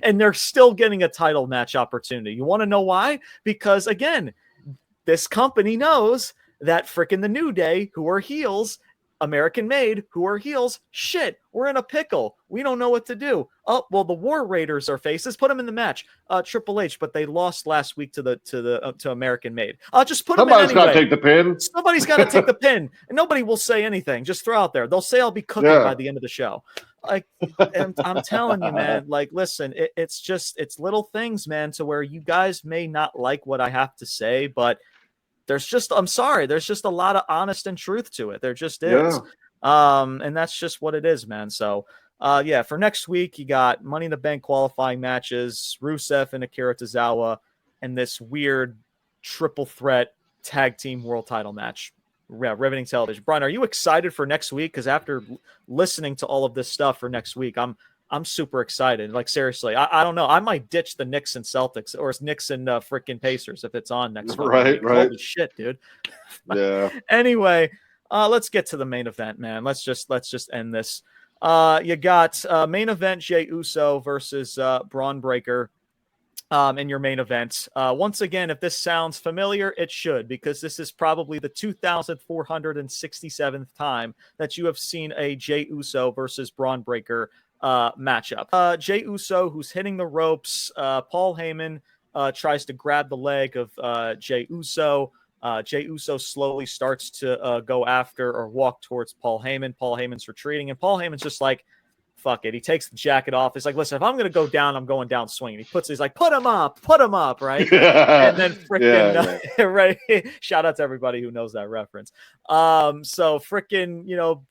And they're still getting a title match opportunity. You want to know why? Because, again, this company knows that freaking the New Day, who are heels, American Made, who are heels, shit, we're in a pickle. We don't know what to do. Oh, well, the War Raiders are faces. Put them in the match. Triple H, but they lost last week to American Made. Just put them in anyway. Somebody's got to take the pin. Somebody's got to take the pin, and nobody will say anything. Just throw out there. They'll say I'll be cooking by the end of the show. Like, and I'm telling you, man. Like, listen, it's little things, man, to where you guys may not like what I have to say, but I'm sorry, there's just a lot of honest and truth to it. There just is. And that's just what it is, man. So, for next week, you got Money in the Bank qualifying matches, Rusev and Akira Tozawa, and this weird triple threat tag team world title match. Yeah, riveting television. Brian, are you excited for next week? Because after listening to all of this stuff for next week, I'm super excited. Like, seriously, I don't know. I might ditch the Knicks and Celtics, or Knicks and freaking Pacers if it's on next week. Right. Holy shit, dude. Yeah. Anyway, let's get to the main event, man. Let's just end this. You got main event Jey Uso versus Braun Breaker in your main event. Once again, if this sounds familiar, it should, because this is probably the 2,467th time that you have seen a Jey Uso versus Braun Breaker matchup. Jey Uso, who's hitting the ropes. Paul Heyman tries to grab the leg of Jey Uso. Jey Uso slowly starts to go after or walk towards Paul Heyman. Paul Heyman's retreating, and Paul Heyman's just like, fuck it. He takes the jacket off. He's like, listen, if I'm going to go down, I'm going down swinging. He's like, put him up, right? And then freaking, right? Shout out to everybody who knows that reference. So freaking,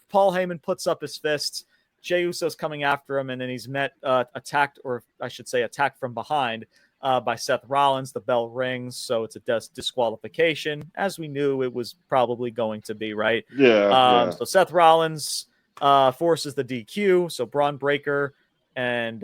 Paul Heyman puts up his fists. Jey Uso's coming after him, and then he's attacked from behind by Seth Rollins. The bell rings, so it's a disqualification, as we knew it was probably going to be, right? So Seth Rollins forces the DQ. So Braun Breaker and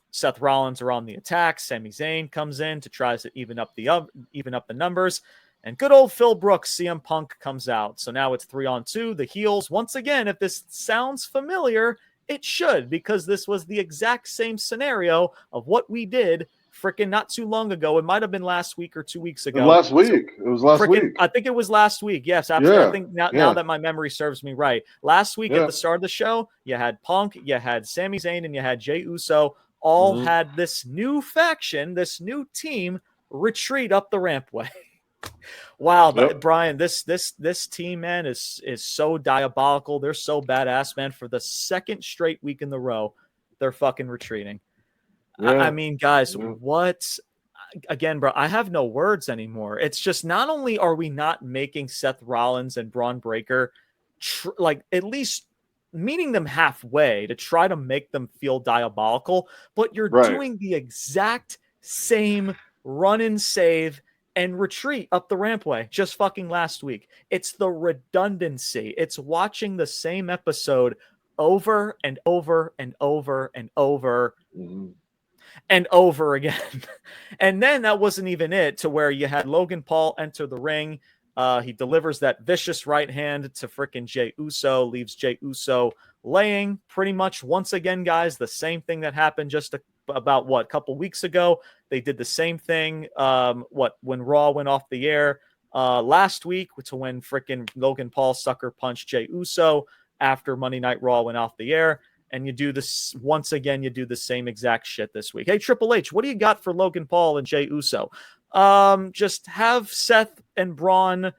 Seth Rollins are on the attack. Sami Zayn comes in to try to even up the numbers. And good old Phil Brooks, CM Punk, comes out. So now it's 3-on-2. The heels, once again, if this sounds familiar, it should, because this was the exact same scenario of what we did freaking not too long ago. It might have been last week or 2 weeks ago. Last week. It was last week. I think it was last week. Yes, absolutely. I think now that my memory serves me right. Last week at the start of the show, you had Punk, you had Sami Zayn, and you had Jey Uso. All had this new faction, this new team retreat up the rampway. Wow, Brian, this team, man, is so diabolical. They're so badass, man. For the second straight week in the row, they're fucking retreating. I mean, guys, what? Again, bro, I have no words anymore. It's just, not only are we not making Seth Rollins and Braun Breaker at least meeting them halfway to try to make them feel diabolical, but you're doing the exact same run and save and retreat up the rampway just fucking last week. It's the redundancy. It's watching the same episode over and over and over and over. And over again. And then that wasn't even it, to where you had Logan Paul enter the ring. He delivers that vicious right hand to freaking Jey Uso, leaves Jey Uso laying pretty much once again, guys. The same thing that happened just about a couple weeks ago. They did the same thing when Raw went off the air last week, to when freaking Logan Paul sucker punched Jey Uso after Monday Night Raw went off the air. And you do this once again. You do the same exact shit this week. Hey, Triple H, what do you got for Logan Paul and Jey Uso? Just have Seth and Braun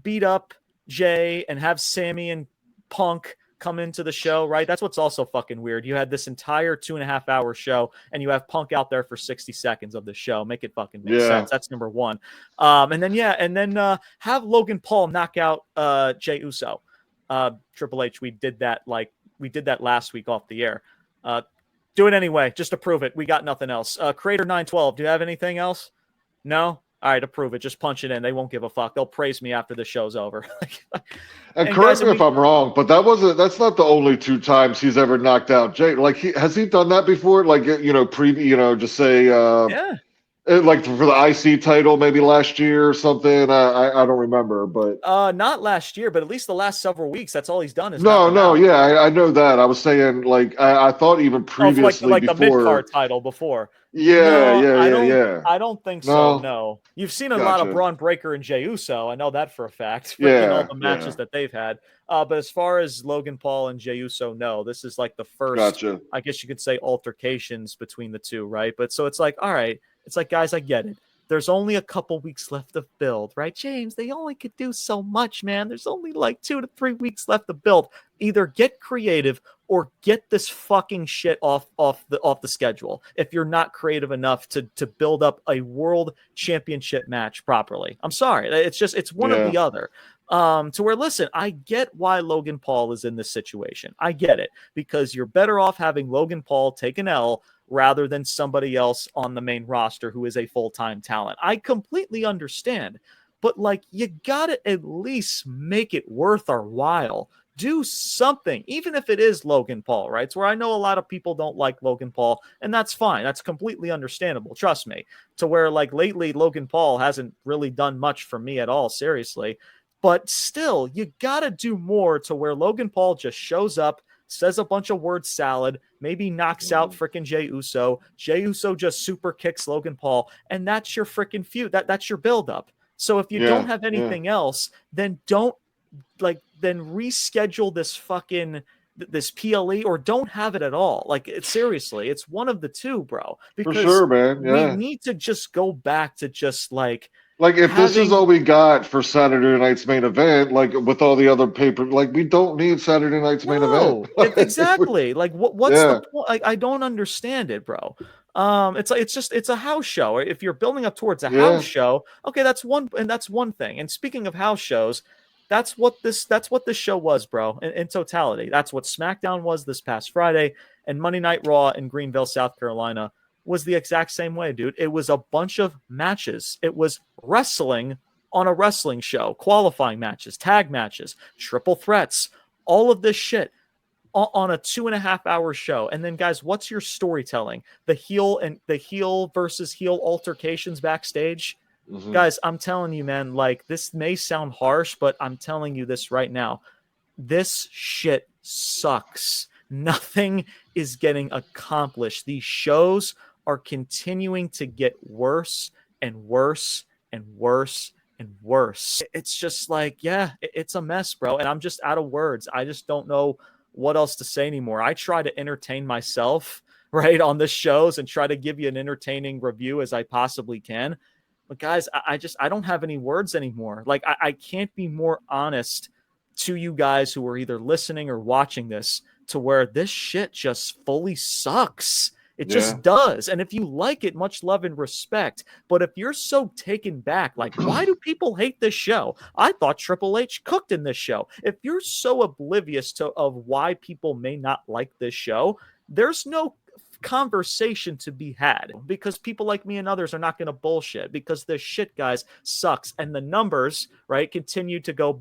beat up Jey, and have Sammy and Punk come into the show, right? That's what's also fucking weird. You had this entire 2.5-hour show, and you have Punk out there for 60 seconds of the show. Make it fucking make sense. That's number one. And then have Logan Paul knock out Jey Uso. Triple H, we did that last week off the air. Do it anyway, just to prove it. We got nothing else. Creator 912, do you have anything else? No? All right, to prove it, just punch it in. They won't give a fuck. They'll praise me after the show's over. and correct me if I'm wrong, but that's not the only 2 times he's ever knocked out Jey. Like, has he done that before? Like, just say like for the IC title maybe last year or something. I don't remember, but not last year, but at least the last several weeks. That's all he's done. Is I know that. I was saying, like, I thought even previously, like before, the mid-card title before. I don't think so. No, you've seen a lot of Braun Breaker and Jey Uso. I know that for a fact. All the matches that they've had. But as far as Logan Paul and Jey Uso, no, this is like the first. I guess you could say altercations between the two, right? But so it's like, all right. It's like, guys, I get it. There's only a couple weeks left of build, right, James? They only could do so much, man. There's only like 2 to 3 weeks left to build. Either get creative or get this fucking shit off the schedule. If you're not creative enough to build up a world championship match properly, I'm sorry. It's one or the other. To where, listen, I get why Logan Paul is in this situation. I get it, because you're better off having Logan Paul take an L rather than somebody else on the main roster who is a full-time talent. I completely understand, but like, you gotta at least make it worth our while. Do something, even if it is Logan Paul, right? It's where I know a lot of people don't like Logan Paul, and that's fine. That's completely understandable. Trust me. To where, like, lately Logan Paul hasn't really done much for me at all. Seriously. But still, you got to do more to where Logan Paul just shows up, says a bunch of word salad, maybe knocks out freaking Jey Uso. Jey Uso just super kicks Logan Paul, and that's your freaking feud. That's your buildup. So if you don't have anything else, then don't then reschedule this PLE or don't have it at all. Like, seriously, it's one of the two, bro. Because for sure, man. Yeah. we need to just go back to just like if this is all we got for Saturday night's main event, like with all the other paper, like we don't need Saturday night's main event. Exactly. Like what's the point? I don't understand it, bro. It's a house show. If you're building up towards a house show, okay, that's one thing. And speaking of house shows, that's what this show was, bro. In totality, that's what SmackDown was this past Friday, and Monday Night Raw in Greenville, South Carolina, was the exact same way, dude. It was a bunch of matches. It was wrestling on a wrestling show, qualifying matches, tag matches, triple threats, all of this shit on a 2.5 hour show. And then, guys, what's your storytelling? The heel versus heel altercations backstage. Mm-hmm. Guys, I'm telling you, man, like, this may sound harsh, but I'm telling you this right now. This shit sucks. Nothing is getting accomplished. These shows are continuing to get worse and worse and worse and worse. It's just like, it's a mess, bro. And I'm just out of words. I just don't know what else to say anymore. I try to entertain myself, right, on the shows and try to give you an entertaining review as I possibly can. But guys, I don't have any words anymore. Like, I can't be more honest to you guys who are either listening or watching this, to where this shit just fully sucks. It just does. And if you like it, much love and respect. But if you're so taken back, like, why do people hate this show? I thought Triple H cooked in this show. If you're so oblivious of why people may not like this show, there's no conversation to be had, because people like me and others are not going to bullshit, because this shit, guys, sucks. And the numbers, right, continue to go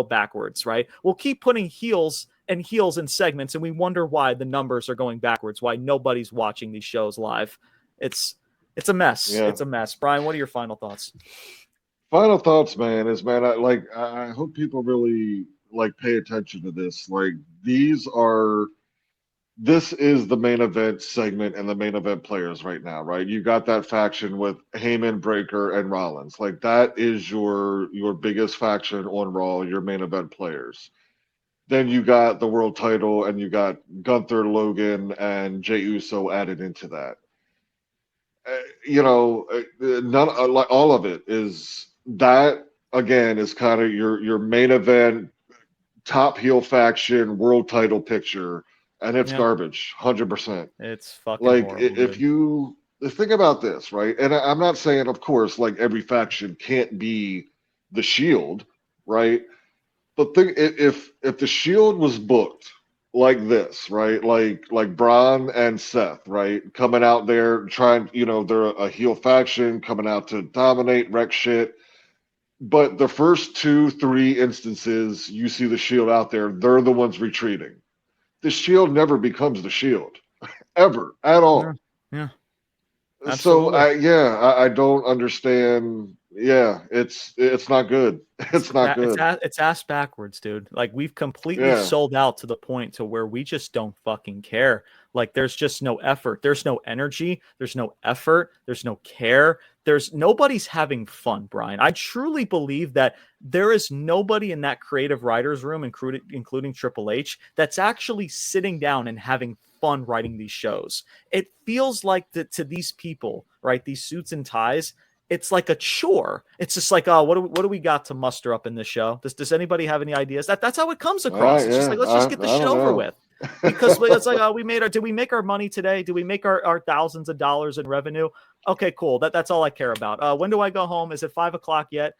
backwards, right? We'll keep putting heels in segments, and we wonder why the numbers are going backwards, why nobody's watching these shows live. It's a mess. It's a mess. Brian, what are your final thoughts? Final thoughts, man, is, man, I hope people really pay attention to this. Like, this is the main event segment and the main event players right now, right? You got that faction with Heyman, Breaker, and Rollins. Like, that is your biggest faction on Raw, your main event players. Then you got the world title, and you got Gunther, Logan, and Jey Uso added into that. All of it is that, again, is kind of your main event, top heel faction, world title picture, and it's garbage, 100%. It's fucking horrible, if you think about this, right? And I'm not saying, of course, like, every faction can't be the Shield, right? But think, if the Shield was booked like this, right? Like Braun and Seth, right? Coming out there trying, they're a heel faction coming out to dominate, wreck shit. But the first 2-3 instances you see the Shield out there, they're the ones retreating. The Shield never becomes the Shield, ever, at all. Yeah. So I don't understand. Yeah, it's not good. It's not good. It's ass backwards, dude. Like, we've completely sold out to the point to where we just don't fucking care. Like, there's just no effort. There's no energy. There's no effort. There's no care. Nobody's having fun, Brian. I truly believe that there is nobody in that creative writers room, including Triple H, that's actually sitting down and having fun writing these shows. It feels like to these people, right, these suits and ties, it's like a chore. It's just like, oh, what do we got to muster up in this show? Does anybody have any ideas? That's how it comes across. It's just like, let's just get the shit over with. Because it's like, oh, did we make our money today? Did we make our thousands of dollars in revenue? Okay, cool. That's all I care about. When do I go home? Is it 5:00 yet?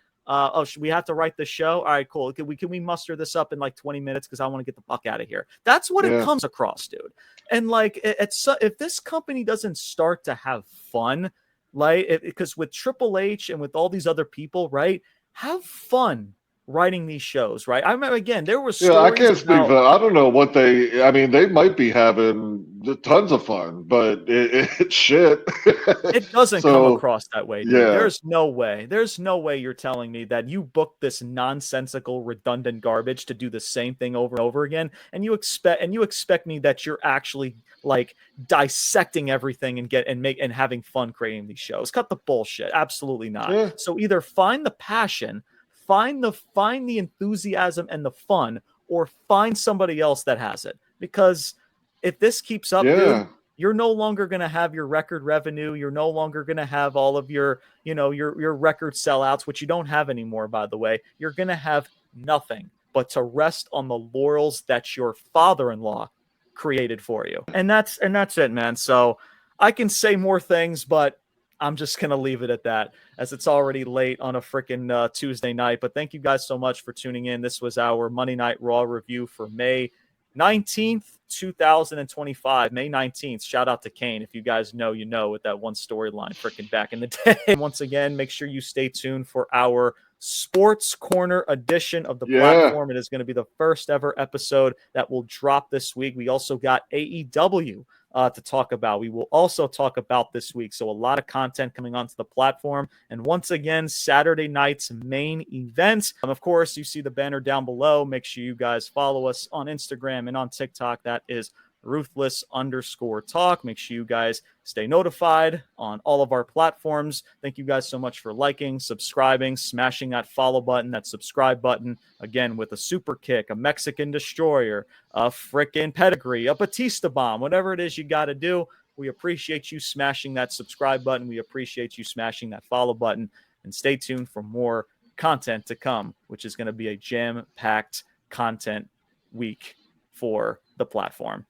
We have to write the show. All right, cool. Can we muster this up in like 20 minutes? Cause I want to get the fuck out of here. That's what it comes across, dude. And like, if this company doesn't start to have fun, like, because with Triple H and with all these other people, right? Have fun writing these shows, right? I remember, again, there was Yeah, I can't stories speak about, for. I don't know what they. I mean, they might be having tons of fun, but it's shit. it doesn't come So across that way, dude. yeah, There's no way. There's no way you're telling me that you booked this nonsensical, redundant garbage to do the same thing over and over again, and you expect me that you're actually like dissecting everything and having fun creating these shows. Cut the bullshit. Absolutely not. yeah, So either find the passion, find the enthusiasm and the fun, or find somebody else that has it. Because if this keeps up, dude, yeah. you're no longer going to have your record revenue. You're no longer going to have all of your record sellouts, which you don't have anymore, by the way. You're going to have nothing but to rest on the laurels that your father-in-law created for you. And that's it, man. So I can say more things, but I'm just going to leave it at that, as it's already late on a freaking Tuesday night. But thank you guys so much for tuning in. This was our Monday Night Raw review for May 19th, 2025, May 19th. Shout out to Kane. If you guys know, you know, with that one storyline freaking back in the day. Once again, make sure you stay tuned for our Sports Corner edition of the platform. It is going to be the first ever episode that will drop this week. We also got AEW to talk about. We will also talk about this week. So a lot of content coming onto the platform. And once again, Saturday night's main event. Of course, you see the banner down below. Make sure you guys follow us on Instagram and on TikTok. That is Ruthless_Talk. Make sure you guys stay notified on all of our platforms. Thank you guys so much for liking, subscribing, smashing that follow button, that subscribe button. Again, with a super kick, a Mexican destroyer, a frickin' pedigree, a Batista bomb, whatever it is you got to do. We appreciate you smashing that subscribe button. We appreciate you smashing that follow button. And stay tuned for more content to come, which is going to be a jam-packed content week for the platform.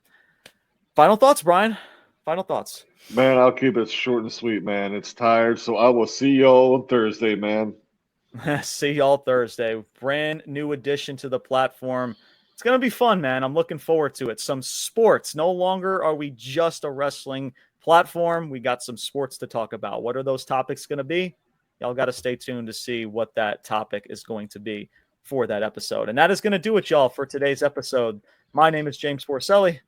Final thoughts, Brian. Final thoughts. Man, I'll keep it short and sweet, man. It's tired, so I will see y'all on Thursday, man. See y'all Thursday. Brand new addition to the platform. It's going to be fun, man. I'm looking forward to it. Some sports. No longer are we just a wrestling platform. We got some sports to talk about. What are those topics going to be? Y'all got to stay tuned to see what that topic is going to be for that episode. And that is going to do it, y'all, for today's episode. My name is James Forcelli.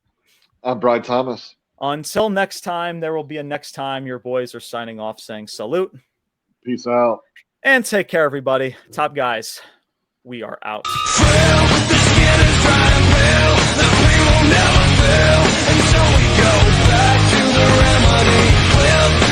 I'm Brian Thomas. Until next time, there will be a next time. Your boys are signing off saying salute. Peace out. And take care, everybody. Top guys, we are out. Frail, the skin is dry and pale. The we will never fail, and so we go back.